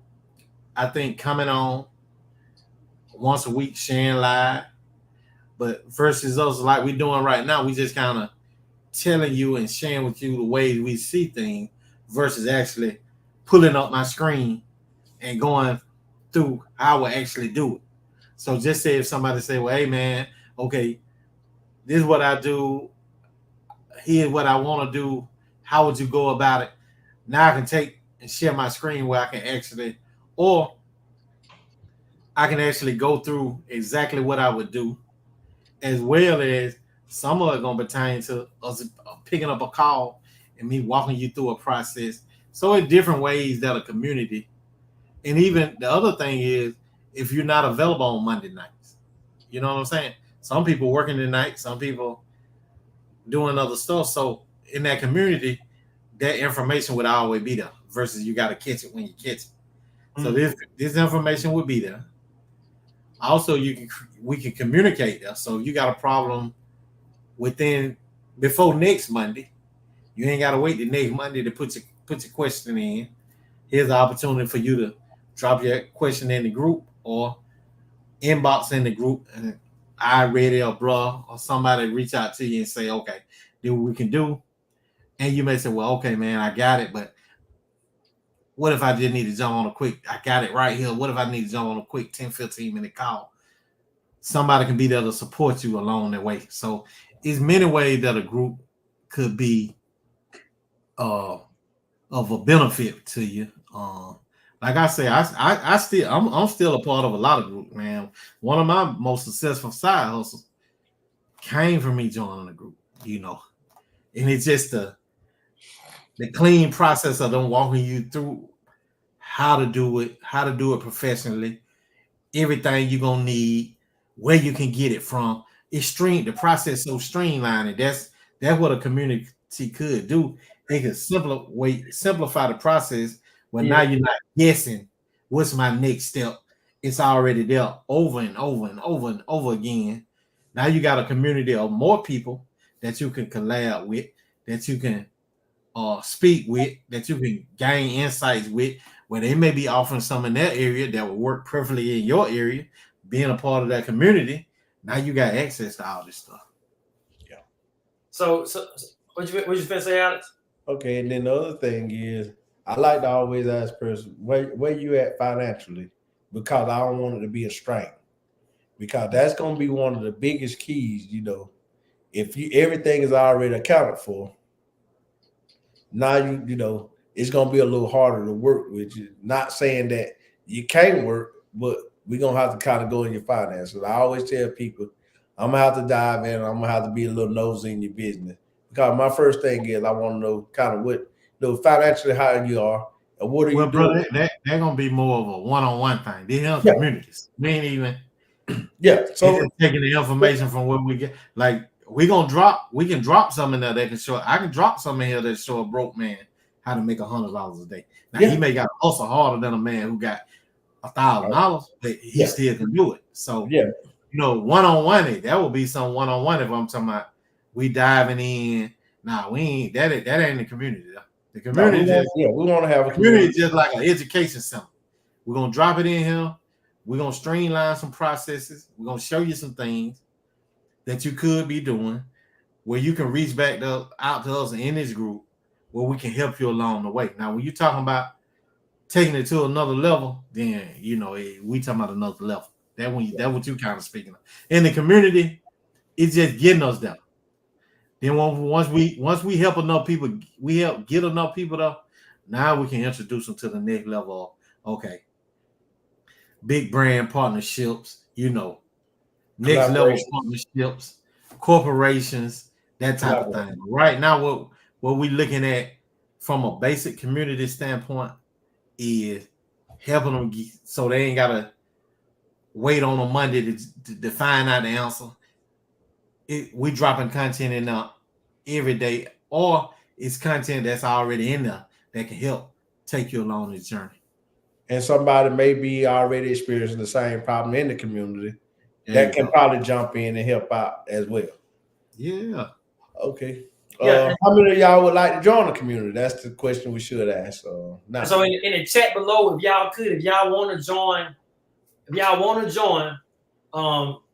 I think coming on once a week, sharing live, but versus us like we're doing right now, we just kind of telling you and sharing with you the ways we see things versus actually pulling up my screen and going through how I actually do it. So just say if somebody say, well, hey man, okay, this is what I do. Here's what I want to do. How would you go about it? Now I can take and share my screen where I can actually, or I can actually go through exactly what I would do, as well as some of it going to pertain to us picking up a call and me walking you through a process. So in different ways that a community, and even the other thing is, if you're not available on Monday nights, you know what I'm saying? Some people working tonight, some people doing other stuff. So in that community, that information would always be there versus you got to catch it when you catch it. So this information would be there. Also, we can communicate there. So if you got a problem before next Monday, you ain't got to wait the next Monday to put your question in. Here's the opportunity for you to drop your question in the group or inbox in the group, and I read it, or bruh or somebody reach out to you and say, okay, this is what we can do. And you may say, well, okay, man, I got it, but what if I just need to jump on a quick, I got it right here. What if I need to jump on a quick 10, 15 minute call? somebody can be there to support you along the way. So it's many ways that a group could be of a benefit to you. Like I say, I'm still a part of a lot of groups, man. One of my most successful side hustles came from me joining a group, and it's just the clean process of them walking you through how to do it professionally, everything you're gonna need, where you can get it from. The process so streamlined, and that's what a community could do. They could simplify the process where now you're not guessing what's my next step. It's already there over and over and over and over again. Now you got a community of more people that you can collab with, that you can speak with, that you can gain insights with, where they may be offering some in that area that will work perfectly in your area. Being a part of that community, now you got access to all this stuff. Yeah. So what you finna say, Alex? Okay, and then the other thing is, I like to always ask person where you at financially, because I don't want it to be a strain, because that's going to be one of the biggest keys. If everything is already accounted for, now it's going to be a little harder to work with you. Not saying that you can't work, but we're going to have to kind of go in your finances. I always tell people, I'm going to have to dive in. I'm going to have to be a little nosy in your business, because my first thing is I want to know kind of what financially how you are and what are you doing. Brother, they're going to be more of a one-on-one thing. These communities. We ain't even so taking the information from where we get. Like, we can drop some in there that can show. I can drop some in here that show a broke man how to make $100 a day. Now he may got hustle harder than a man who got $1,000, but he still can do it. So one-on-one, that would be some one-on-one. If I'm talking about we diving in, we ain't that ain't the community though. The community we want to have a community just like an education center. We're gonna drop it in here. We're gonna streamline some processes. We're gonna show you some things that you could be doing, where you can reach back out to us in this group, where we can help you along the way. Now, when you're talking about taking it to another level, then we talking about another level. That's what you kind of speaking of. In the community, it's just getting us there. Then once we help enough people, we help get enough people there. Now we can introduce them to the next level. Okay, big brand partnerships, next level partnerships, corporations, that type of thing. Right now, what we looking at from a basic community standpoint is helping them so they ain't gotta wait on a Monday to find out the answer. We dropping content in there every day, or it's content that's already in there that can help take you along this journey. And somebody may be already experiencing the same problem in the community that can probably jump in and help out as well. Yeah. Okay. How many of y'all would like to join the community? That's the question we should ask. So in the chat below, if y'all want to join,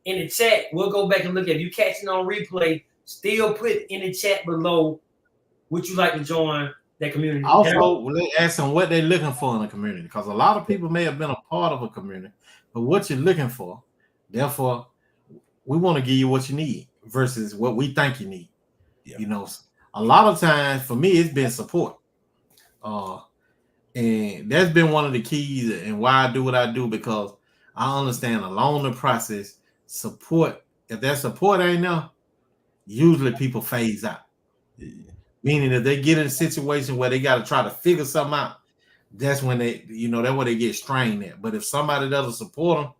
in the chat, we'll go back and look at. If you catching on replay, still put in the chat below would you like to join that community. Also, ask them what they're looking for in a community, because a lot of people may have been a part of a community, but what you're looking for. Therefore, we want to give you what you need versus what we think you need. Yeah. A lot of times for me, it's been support. And that's been one of the keys and why I do what I do, because I understand along the process, support, if that support ain't there, usually people phase out. Yeah. Meaning if they get in a situation where they got to try to figure something out, that's when that's where they get strained at. But if somebody doesn't support them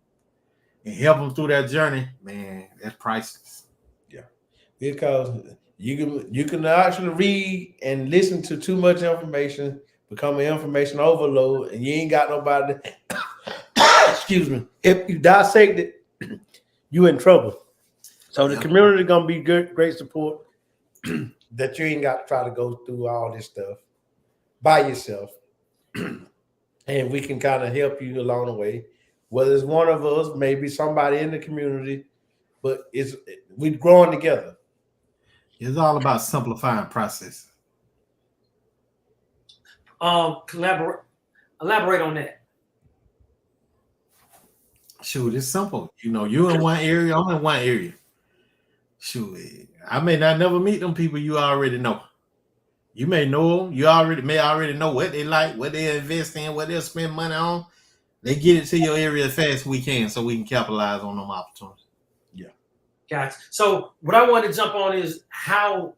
and help them through that journey, man, that's priceless. Yeah, because you can actually read and listen to too much information, become an information overload, and you ain't got nobody. Excuse me. If you dissect it, you in trouble. So the community gonna be good, great support. That you ain't got to try to go through all this stuff by yourself. And we can kind of help you along the way. Whether it's one of us, maybe somebody in the community, but we're growing together. It's all about simplifying process. Elaborate on that. Shoot, it's simple. You know, you in one area, I'm in one area. Shoot, I may not never meet them people you already know. You may know them. You may already know what they like, what they invest in, what they'll spend money on. They get it to your area as fast as we can, so we can capitalize on them opportunities. Yeah. Gotcha. So what I want to jump on is how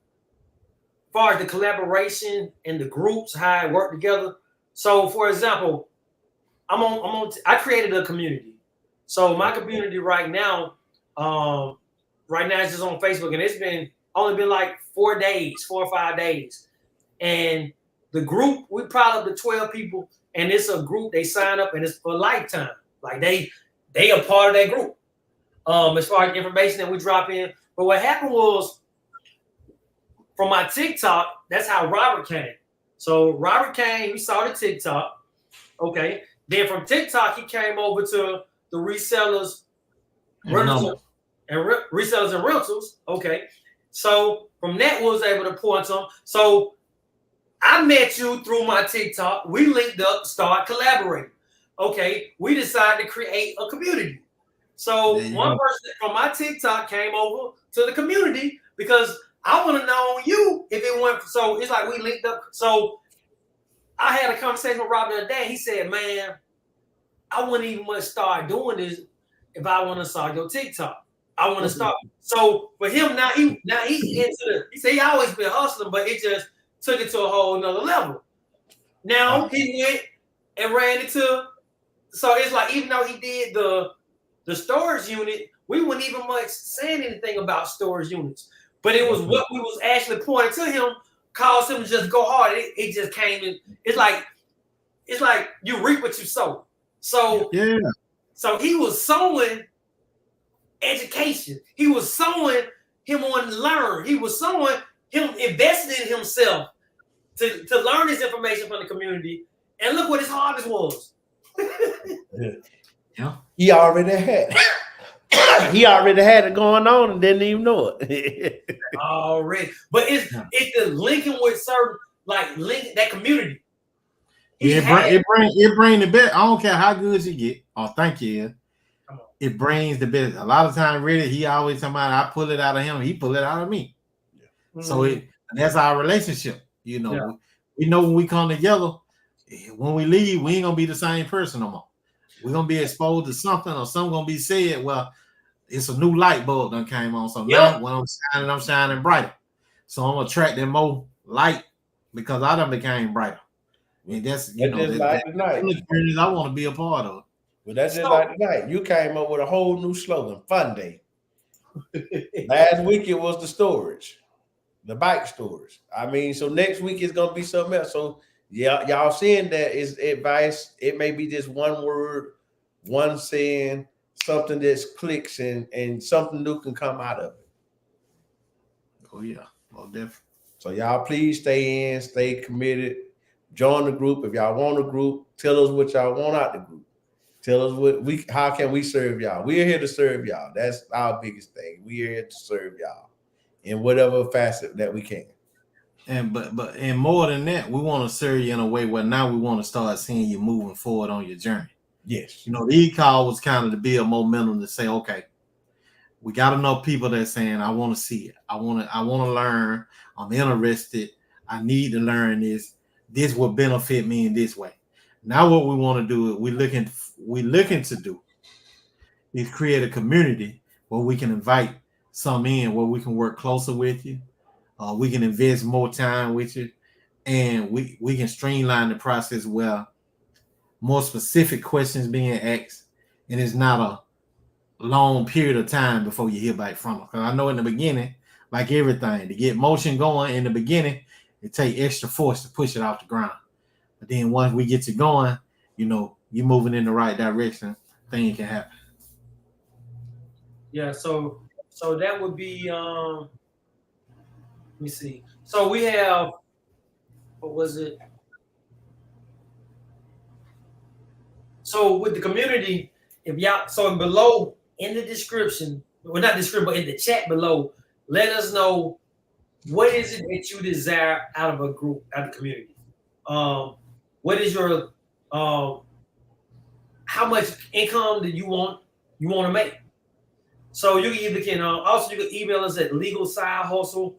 far as the collaboration and the groups, how it work together. So for example, I created a community. So my community right now it's just on Facebook, and it's only been like 4 or 5 days. And the group, we probably up to 12 people, and it's a group, they sign up and it's for a lifetime. Like they are part of that group. As far as information that we drop in. But what happened was from my TikTok, that's how Robert came. So Robert came, he saw the TikTok. Okay. Then from TikTok, he came over to the resellers, rentals, and resellers and rentals. Okay. So from that, we was able to point to him. So I met you through my TikTok. We linked up, started collaborating. Okay. We decided to create a community. So one person from my TikTok came over to the community because I want to know you if it went. So it's like we linked up. So I had a conversation with Rob the other day. He said, "Man, I wouldn't even want to start doing this if I want to start your TikTok. I want to start." So for him now, he into the. He said he always been hustling, but it just took it to a whole nother level. Now he went and ran into. So it's like even though he did the storage unit, we wouldn't even much saying anything about storage units. But it was what we was actually pointing to him caused him to just go hard. It just came in. It's like you reap what you sow. So yeah. So he was sowing education. He was sowing him wanting to learn. He was sowing him investing in himself to learn this information from the community. And look what his harvest was. Yeah. He already had it going on and didn't even know it. Already. But it's the linking with certain link that community. It bring the best. I don't care how good you get. Oh, thank you. It brings the best. A lot of times, really, he always talking about I pull it out of him. He pull it out of me. Yeah. So that's our relationship. You know, we know when we come together, when we leave, we ain't gonna be the same person no more. We're gonna be exposed to something, or something gonna be said. Well, it's a new light bulb that came on. So now when I'm shining brighter. So I'm attracting more light because I done became brighter. I mean, that's like experience I want to be a part of. Well, that's just like tonight. You came up with a whole new slogan, Fun Day. Last week it was the storage, the bike storage. I mean, so next week is gonna be something else. So yeah, y'all seeing that is advice. It may be just one word, one saying, something that clicks and something new can come out of it. Oh yeah, well definitely. So y'all please stay in, stay committed, join the group. If y'all want a group, tell us what y'all want out the group. Tell us how can we serve y'all. We're here to serve y'all. That's our biggest thing. We're here to serve y'all in whatever facet that we can. And but more than that, we want to serve you in a way where now we want to start seeing you moving forward on your journey. Yes. You know, the e-call was kind of to build momentum to say, okay, we got enough people that saying, I want to see it. I want to learn. I'm interested. I need to learn this. This will benefit me in this way. Now what we want to do, we're looking to do is create a community where we can invite some in, where we can work closer with you. We can invest more time with you, and we can streamline the process where more specific questions being asked, and it's not a long period of time before you hear back from them. Because I know in the beginning, like everything, to get motion going in the beginning, it takes extra force to push it off the ground. But then once we get you going, you know, you're moving in the right direction, things can happen. Yeah, so that would be let me see. So we have, what was it? So with the community, if y'all, so below in the description, well, not description, but in the chat below, let us know what is it that you desire out of a group, out of the community. What is your, how much income do you want you want to make. So you can also you can email us at legalsidehustle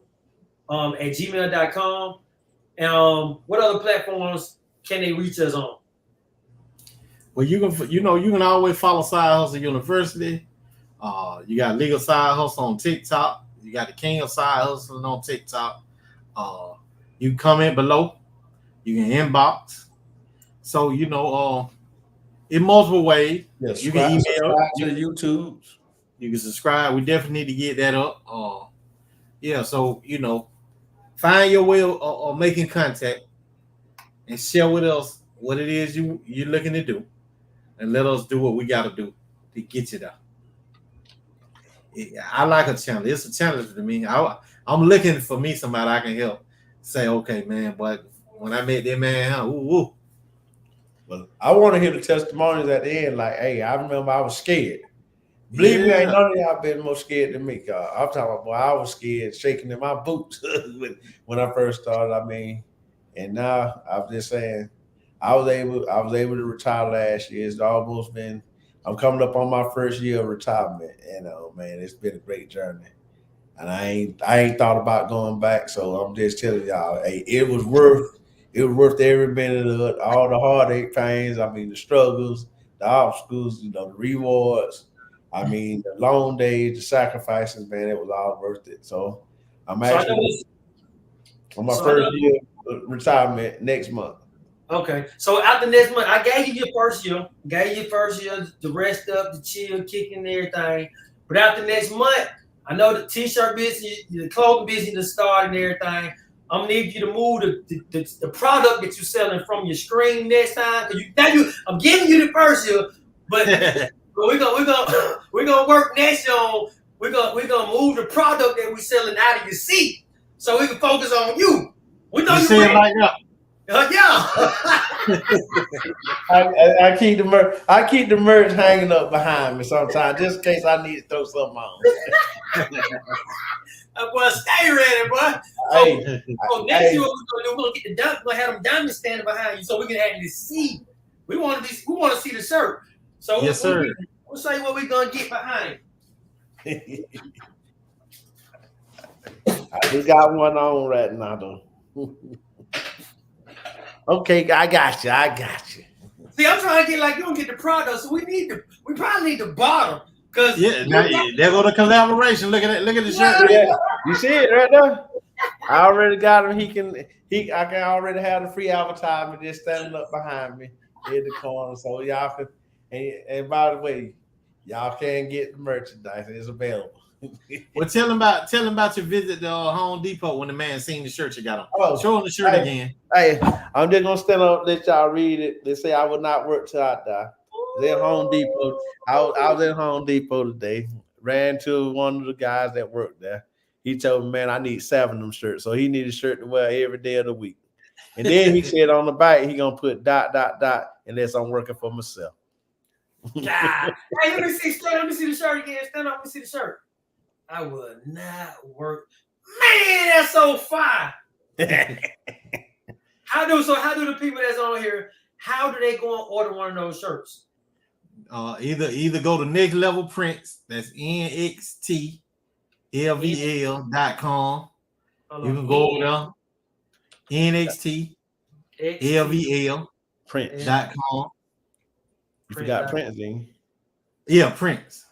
at gmail.com. And what other platforms can they reach us on? Well, you can always follow Side Hustle University. You got Legal Side Hustle on TikTok. You got the King of Side Hustling on TikTok. You can comment below. You can inbox. So in multiple ways. Yeah, You can email. subscribe to the YouTube. You can subscribe. We definitely need to get that up. So find your way of making contact and share with us what it is you're looking to do, and let us do what we got to do to get you there. I like a challenge. It's a challenge to me. I'm looking for me somebody I can help. Say, okay, man, but when I met that man, ooh. Well, I want to hear the testimonies at the end. Like, hey, I remember I was scared. Believe me, ain't none of y'all been more scared than me. Cause I'm talking about, boy, I was scared, shaking in my boots when I first started. And now I'm just saying, I was able to retire last year. It's almost been. I'm coming up on my first year of retirement, and man, it's been a great journey. And I ain't thought about going back. So I'm just telling y'all, hey, it was worth every minute of it, all the heartache, pains. The struggles, the obstacles, the rewards. The long days, the sacrifices, man, it was all worth it. So I'm actually on my first year of retirement next month. Okay, so after next month, I gave you your first year. To rest up, to chill, kicking and everything. But after next month, I know the t-shirt business, the clothing business to start and everything. I'm gonna need you to move the product that you're selling from your screen next time. I'm giving you the first year, but we're gonna work next year on we're gonna move the product that we're selling out of your seat so we can focus on you. We know you say it like that. Yeah. I keep the merch hanging up behind me sometimes, just in case I need to throw something on. Boy, stay ready, boy. So next year we're gonna get we're gonna have them diamonds standing behind you so we can actually see. We want to see the shirt. So yes, sir. We'll say what we're gonna get behind. I just got one on right now, though. Okay, I got you. See, I'm trying to get like you don't get the product, so we probably need the bottom. Cause there go the collaboration. Look at the shirt. Yeah, you see it right there? I already got him. I can already have the free advertisement just standing up behind me in the corner. So y'all can and by the way, y'all can get the merchandise. It's available. Well, tell him about your visit to Home Depot when the man seen the shirt you got on. Oh, show him the shirt again. Hey, I'm just gonna stand up, let y'all read it. They say I would not work till I die. They're Home Depot. I was at Home Depot today. Ran to one of the guys that worked there. He told me, man, I need 7 of them shirts. So he needed a shirt to wear every day of the week. And then he said on the back, he gonna put ... unless I'm working for myself. Hey, let me see the shirt again. Stand up, let me see the shirt. I would not work. Man, that's so fire. How do the people that's on here, how do they go and order one of those shirts? Either go to Next Level Prints, that's NXTLVL.com. You can go over there. NXTLVL.com. You forgot Prince, then. Yeah, Prince.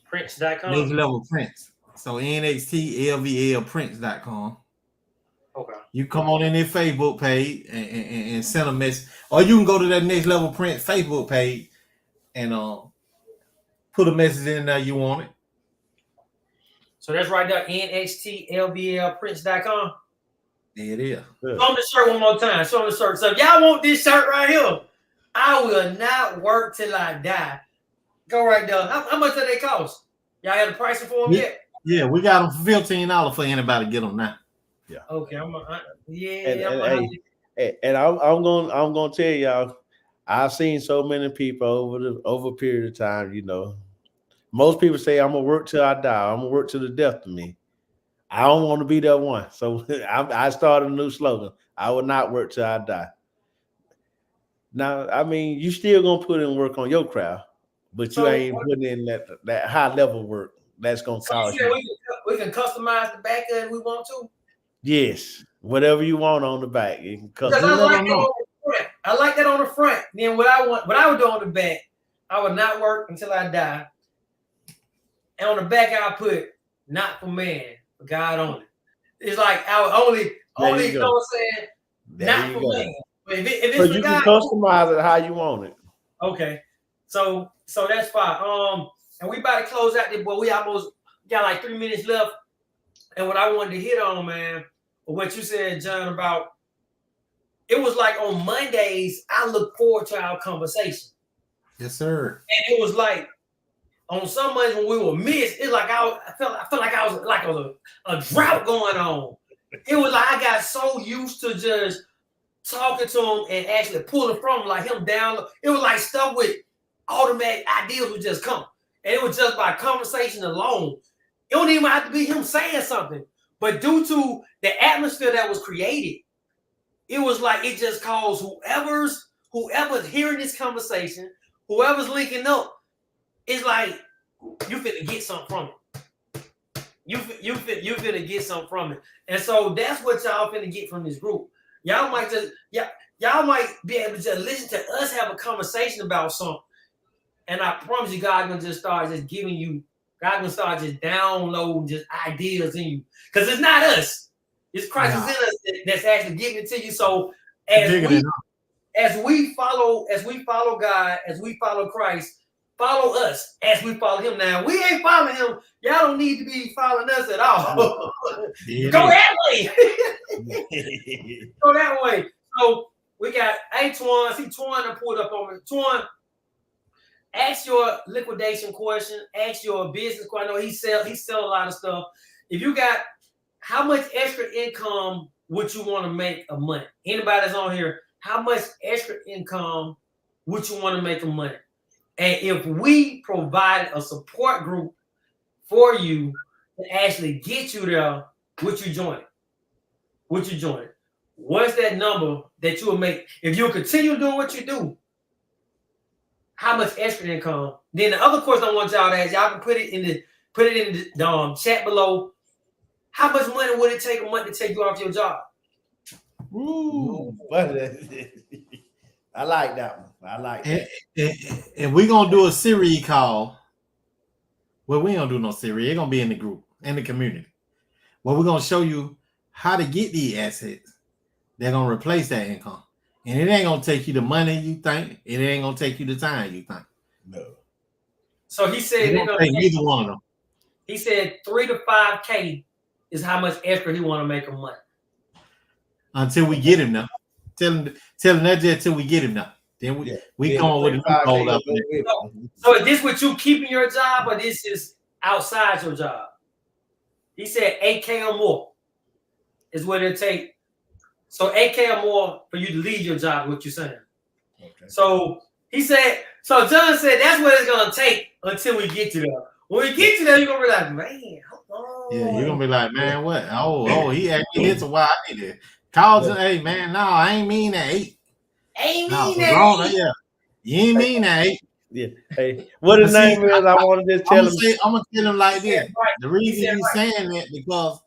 Prince.com. Next Level Prince. So NXTLVLPrince.com. Okay. You come on in their Facebook page and send a message, or you can go to that Next Level Prince Facebook page and put a message in there you want it. So that's right there, NXTLVLPrince.com. There it is. Show them the shirt one more time. Show them the shirt. So if y'all want this shirt right here, I will not work till I die. Go right there. How much do they cost? Y'all have the pricing for them yet? Yeah, we got them for $15 for anybody to get them now. Yeah. Okay. I'm gonna tell y'all, I've seen so many people over a period of time. Most people say I'm gonna work till I die. I'm gonna work till the death of me. I don't want to be that one. So I started a new slogan. I will not work till I die. Now, you still gonna put in work on your craft, but So, you ain't putting in that high level work. That's gonna cause you. We can customize the back if we want to. Yes, whatever you want on the back, you can Because custom. I like that on the front. I like that on the front. Then what I would do on the back, I would not work until I die. And on the back, I'll put not for man, for God only. It's like I would only, you know what I'm saying? Not for man. But if it's so for you God, can customize it how you want it. okay. So that's fine. And we about to close out there, boy. We almost got like 3 minutes left. And what I wanted to hit on, man, what you said, John, about it was like on Mondays, I look forward to our conversation. Yes, sir. And it was like on some Mondays when we were missed, it's like I felt like I was like a drought going on. It was like I got so used to just talking to him and actually pulling from him, like him down. It was like stuff with automatic ideas would just come. And it was just by conversation alone. It don't even have to be him saying something. But due to the atmosphere that was created, it was like it just caused whoever's hearing this conversation, whoever's linking up, it's like you finna get something from it. You finna get something from it. And so that's what y'all finna get from this group. Y'all might be able to just listen to us have a conversation about something. And I promise you, God gonna just start just giving you, God gonna start just downloading just ideas in you. Because it's not us. It's Christ is in us that's actually giving it to you. So as we follow God, as we follow Christ, follow us as we follow him. Now, we ain't following him. Y'all don't need to be following us at all. Go that way. Go that way. So we got Twan. See, Twan done pulled up on me. Twan, ask your liquidation question. Ask your business question. I know he sell a lot of stuff. If you got, how much extra income would you want to make a month? Anybody that's on here, how much extra income would you want to make a month? And if we provide a support group for you to actually get you there, would you join it? Would you join it? What's that number that you will make if you continue doing what you do? How much extra income? Then the other question I want y'all to ask, y'all can put it in the chat below. How much money would it take a month to take you off your job? Ooh, I like that one. I like that. And we're gonna do a series call. Well, we ain't gonna do no series. It's gonna be in the group, in the community. Well, we're gonna show you how to get these assets. They're gonna replace that income. And it ain't gonna take you the money you think. It ain't gonna take you the time you think. No. So he said they're gonna take neither one of them. He said 3 to 5K is how much extra he want to make a month. Until we get him now. Tell him that just till we get him now. Then we come on with a new goal up there. So is this what you keeping your job, or this is outside your job? He said 8K or more is what it take. So 8K or more for you to leave your job, what you're saying. Okay. So he said, so John said that's what it's gonna take until we get to there. When we get to there, you're gonna be like, man, hold on. Yeah, you're gonna be like, man, what? Oh, he actually hits a while. I need to call him. Hey, man, no, I ain't mean that 8. Ain't no, mean that 8. Yeah. You ain't mean that 8. Yeah. Hey, what his name is? I want to just tell him. I'm gonna tell him like this. Right. The reason you saying that because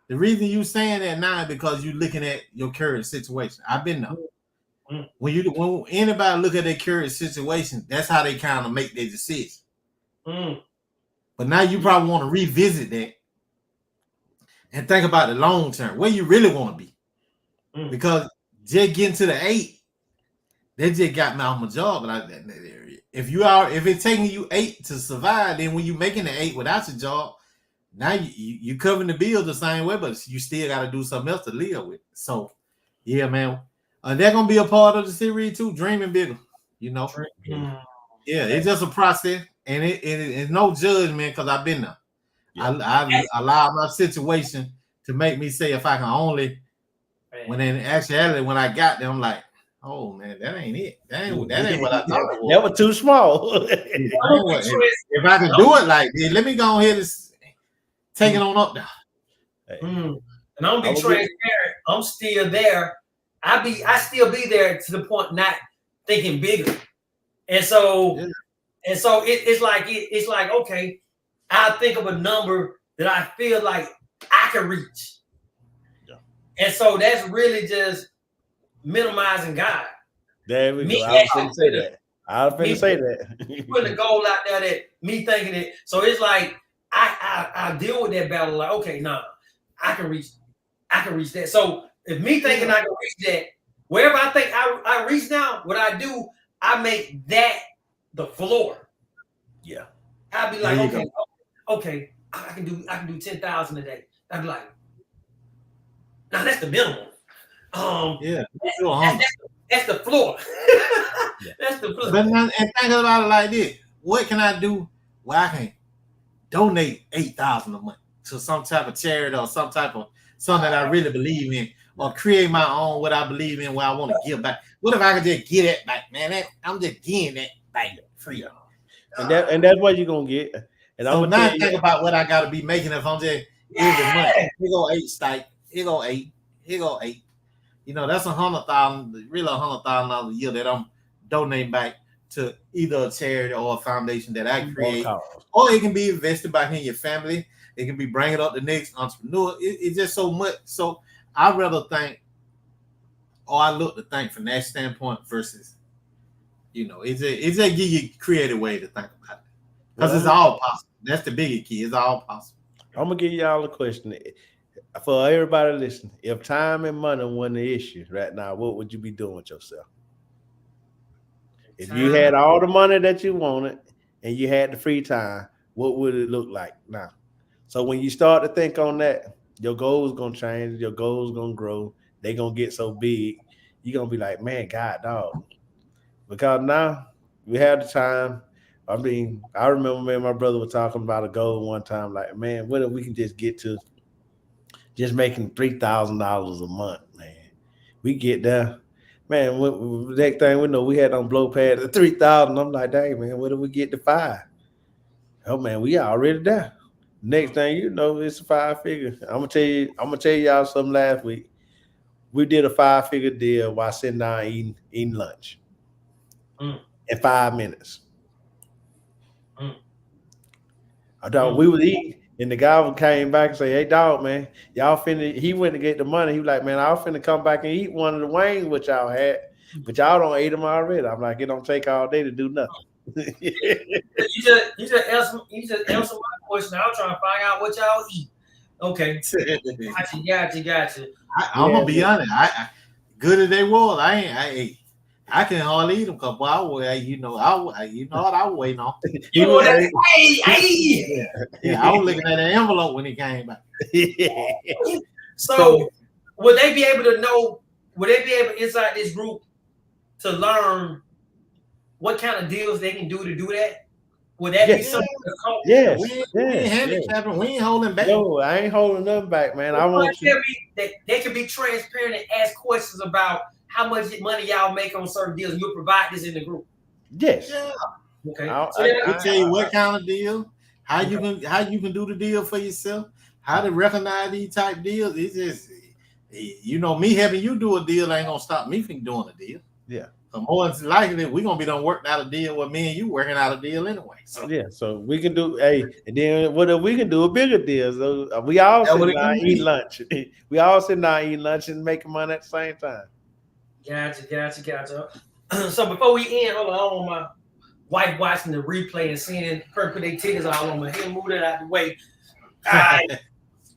the reason you saying that now is because you looking at your current situation. I've been there. Mm-hmm. When anybody look at their current situation, that's how they kind of make their decision. Mm. But now you probably want to revisit that and think about the long term, where you really want to be. Mm. Because just getting to the 8, they just got me off my job like that in that area. If it's taking you 8 to survive, then when you making the 8 without your job, now you covering the bill the same way, but you still got to do something else to live with. So, yeah, man, they're gonna be a part of the series too. Dreaming bigger, you know. Yeah, it's just a process, and it's no judgment because I've been there. Yeah. I allowed my situation to make me say if I can only. When in actuality, when I got there, I'm like, oh man, that ain't it. That ain't what I thought it was. That was too small. if I can do it like this, let me go ahead and take it on up there. Hey. And I'm gonna be transparent. I'm still there. I still be there to the point not thinking bigger. And so And so it's like okay, I'll think of a number that I feel like I can reach. Yeah. And so that's really just minimizing God. There we Me go. I was actually going to say that. I was going to say that. putting a goal out there that me thinking it. So it's like I deal with that battle like, okay, nah, I can reach that. So if me thinking I can reach that, wherever I think I reach now, what I do, I make that the floor. Yeah. I'll be like, okay, I can do 10,000 a day. I'd be like, now that's the minimum. That's the floor. That's the floor. But and think about it like this: what can I do where I can donate 8,000 a month to some type of charity or something that I really believe in, or create my own what I believe in, where I want to give back? What if I could just get it back, man? I'm just getting that back free. And that's what you're gonna get. And so I'm now gonna think about what I gotta be making if I'm just every month. Here go 8 stipend. Here go 8. Here go 8. You know, that's $100,000, really $100,000 a year that I'm donating back to either a charity or a foundation that I create, or it can be invested back in your family. It can be bringing up the next entrepreneur. It's just so much. So I rather think, or I look to think from that standpoint versus, you know, it's a give you a creative way to think about it, because it's all possible. That's the bigger key. It's all possible. I'm gonna give y'all a question for everybody listening. If time and money wasn't the issue right now, what would you be doing with yourself? If you had all the money that you wanted and you had the free time, what would it look like now? So when you start to think on that, your goals gonna change, your goals gonna grow, they gonna get so big, you're gonna be like, man, God, dog. Because now we have the time. I mean, I remember me and my brother were talking about a goal one time, like, man, what if we can just get to just making $3,000 a month, man? We get there. Man, next thing we know, we had on blow pad at 3,000. I'm like, dang, man, what if we get to 5? Oh man, we already there. Next thing you know, it's a 5-figure. I'm gonna tell y'all something. Last week, we did a 5-figure deal while sitting down eating lunch in 5 minutes. I thought we was eating, and the guy came back and said, "Hey, dog, man, y'all finna." He went to get the money. He was like, "Man, I was finna come back and eat one of the wings which y'all had, but y'all don't eat them already." I'm like, "It don't take all day to do nothing." You just answer my question. I'm trying to find out what y'all eat. Okay, gotcha. I'm gonna be honest. I good as they was, I can hardly eat them because I was, what I was waiting on. I was looking at the envelope when he came back. So would they be able to know? Would they be able inside this group to learn what kind of deals they can do to do that? Would that be something? Yes. We ain't handicapping. We ain't holding back. No, I ain't holding nothing back, man. I want you. They can be transparent and ask questions about how much money y'all make on certain deals. You'll provide this in the group. Yes. Yeah. Okay. I'll tell you what kind of deal, how you can do the deal for yourself, how to recognize these type deals. It's just, me having you do a deal ain't gonna stop me from doing a deal. Yeah. So more than likely, we're gonna be done working out a deal with me and you working out a deal anyway. So yeah, so we can do and then what if we can do a bigger deal? So we all sitting down eating lunch. We all sitting down eating lunch and making money at the same time. Gotcha. So before we end, hold on, I don't want my wife watching the replay and seeing her put their tickets all on my head, move that out the way. All right.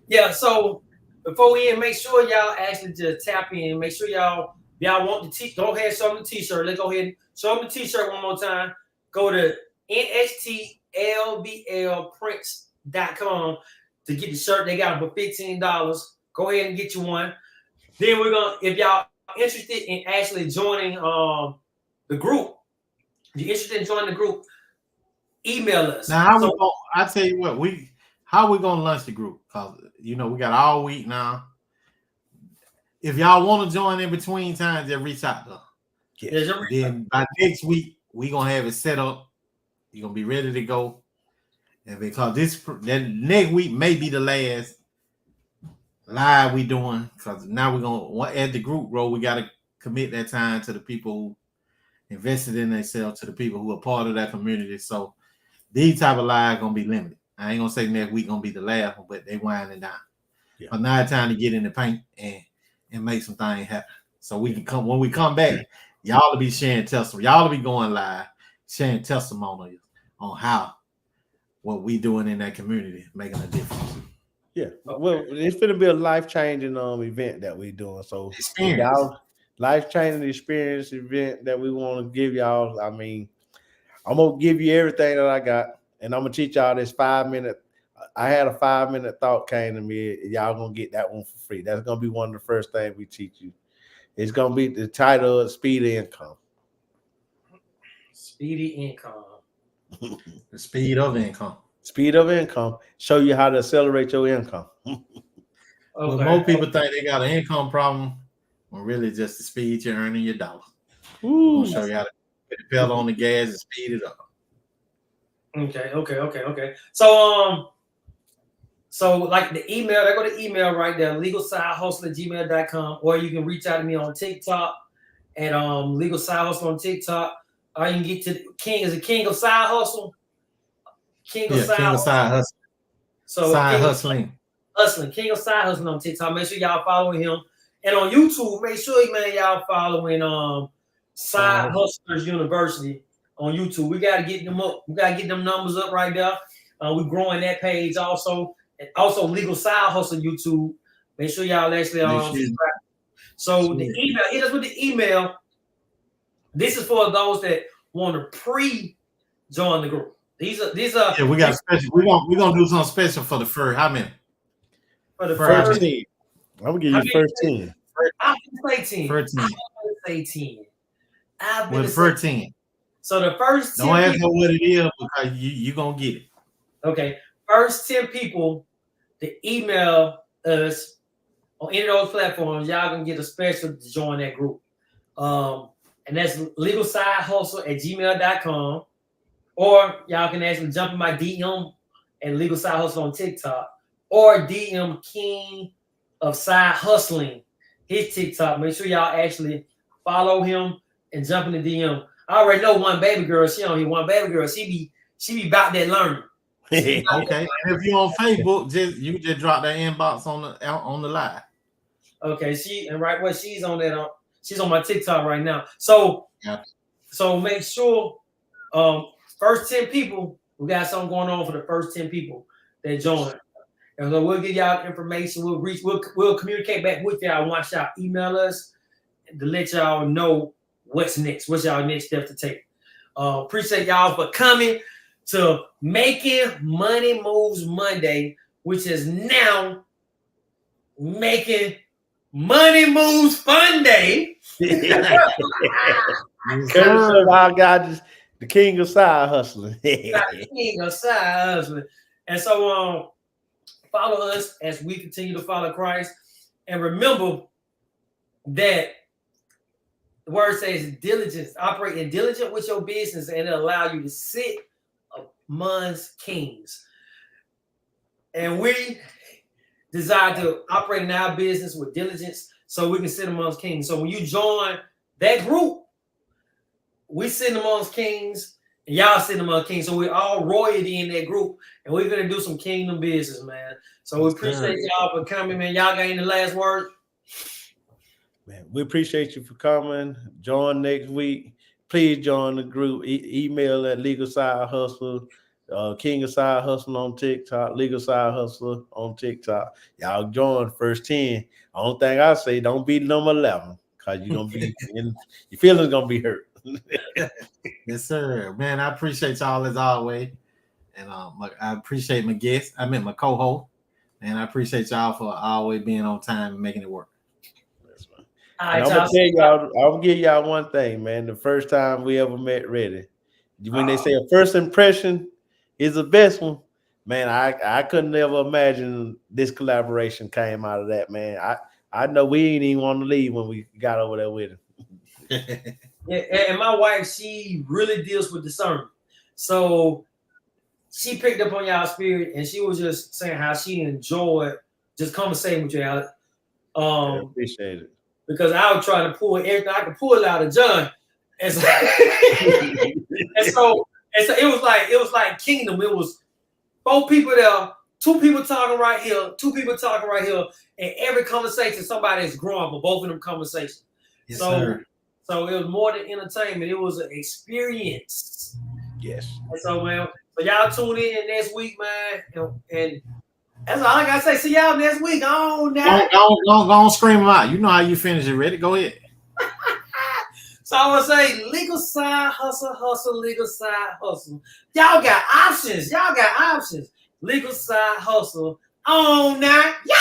Yeah, so before we end, make sure y'all actually just tap in. Make sure y'all want the t-shirt. Go ahead and show them the t-shirt. Let's go ahead and show them the t-shirt one more time. Go to nxtlblprints.com to get the shirt. They got them for $15. Go ahead and get you one. Then we're gonna, if y'all interested in actually joining the group, if you're interested in joining the group, email us. Now, I tell you what, how we gonna launch the group? Because we got all week now. If y'all want to join in between times, just reach out to us. Yes. Then by next week, we gonna have it set up. You're gonna be ready to go. And because then next week may be the last live we doing, because now we're gonna, as the group grow, we gotta commit that time to the people who invested in themselves to the people who are part of that community. So these type of lives gonna be limited. I ain't gonna say next week gonna be the last one, but they winding down. Yeah. But now it's time to get in the paint and make some things happen. So we can come when we come back, y'all will be sharing testimony. Y'all will be going live, sharing testimonials on how what we doing in that community making a difference. Yeah, well, it's going to be a life-changing event that we're doing. So, Experience. y'all, life-changing experience event that we want to give y'all. I mean, I'm going to give you everything that I got, and I'm going to teach y'all this 5-minute. I had a 5-minute thought came to me. Y'all going to get that one for free. That's going to be one of the first things we teach you. It's going to be the title of Speed of Income. Speedy income. The speed of income. Speed of income. Show you how to accelerate your income. Okay. Well, most people think they got an income problem, when really just the speed you're earning your dollar. We'll show you how to put the pedal on the gas and speed it up. Okay. So like the email, they go to email right there, legalsidehustle@gmail.com, or you can reach out to me on TikTok at Legal Side Hustle on TikTok. Or you can get to King. Is it King of Side Hustle? King of Side Hustle. So Side hustling. King of Side Hustling on TikTok. Make sure y'all following him. And on YouTube, make sure, man, y'all following Side Hustlers University on YouTube. We got to get them up. We got to get them numbers up right there. We're growing that page also. And also Legal Side Hustle YouTube. Make sure y'all actually subscribe. So the email, hit us with the email. This is for those that want to pre-join the group. These are yeah, we got special. We're gonna do something special for the first. How many? For the first 10. I'm gonna give you first 10. I'm gonna say 10. First 10. I'm gonna say 10. Well, the first 10. So the first 10 don't ask people, me what it is because you gonna get it. Okay. First 10 people to email us on any of those platforms, y'all gonna get a special to join that group. And that's legalsidehustle@gmail.com. Or y'all can actually jump in my DM and Legal Side Hustle on TikTok, or DM King of Side Hustling, his TikTok. Make sure y'all actually follow him and jump in the DM. I already know one baby girl. She on here. One baby girl. She be about that learning. Okay. And if you're on Facebook, you just drop that inbox on the live. Okay. She's on that. She's on my TikTok right now. So make sure. First 10 people, we got something going on for the first 10 people that join. And so we'll give y'all information. We'll communicate back with y'all once y'all email us to let y'all know what's next. What's y'all next step to take. Appreciate y'all for coming to Making Money Moves Monday, which is now Making Money Moves Fun Day. Our God, the King of Side Hustling. The King of Side Hustling. And so follow us as we continue to follow Christ. And remember that the word says diligence, operate in diligent with your business, and it'll allow you to sit amongst kings. And we desire to operate in our business with diligence so we can sit amongst kings. So when you join that group, we sit amongst kings and y'all sit amongst kings. So we're all royalty in that group, and we're going to do some kingdom business, man. So we appreciate y'all for coming, man. Y'all got any last word? Man, we appreciate you for coming. Join next week. Please join the group. Email at Legal Side Hustle, King of Side Hustle on TikTok, Legal Side Hustle on TikTok. Y'all join first 10. Only thing I say, don't be number 11 because you're gonna be your feelings gonna be hurt. Yes, sir. Man, I appreciate y'all as always. And I appreciate my guests. I meant my co-host. And I appreciate y'all for always being on time and making it work. I'm gonna tell y'all, I'll give y'all one thing, man. The first time we ever met Reddy, when they say a first impression is the best one, man, I couldn't ever imagine this collaboration came out of that, man. I know we ain't even want to leave when we got over there with him. Yeah, and my wife, she really deals with discernment. So she picked up on y'all spirit, and she was just saying how she enjoyed just conversating with you, Alex. I appreciate it. Because I was trying to pull everything I could pull out of John. And so, and so it was like Kingdom. It was 4 people there, 2 people talking right here, 2 people talking right here, and every conversation somebody is growing for both of them conversations. Yes, so, sir. so it was more than entertainment. It was an experience. Yes. And so, man, so y'all tune in next week, man, and that's all I gotta say. See y'all next week. On now. Go on, scream them out. You know how you finish it. Ready? Go ahead. So I want to say legal side hustle, legal side hustle. Y'all got options. Legal side hustle. On now. Yeah.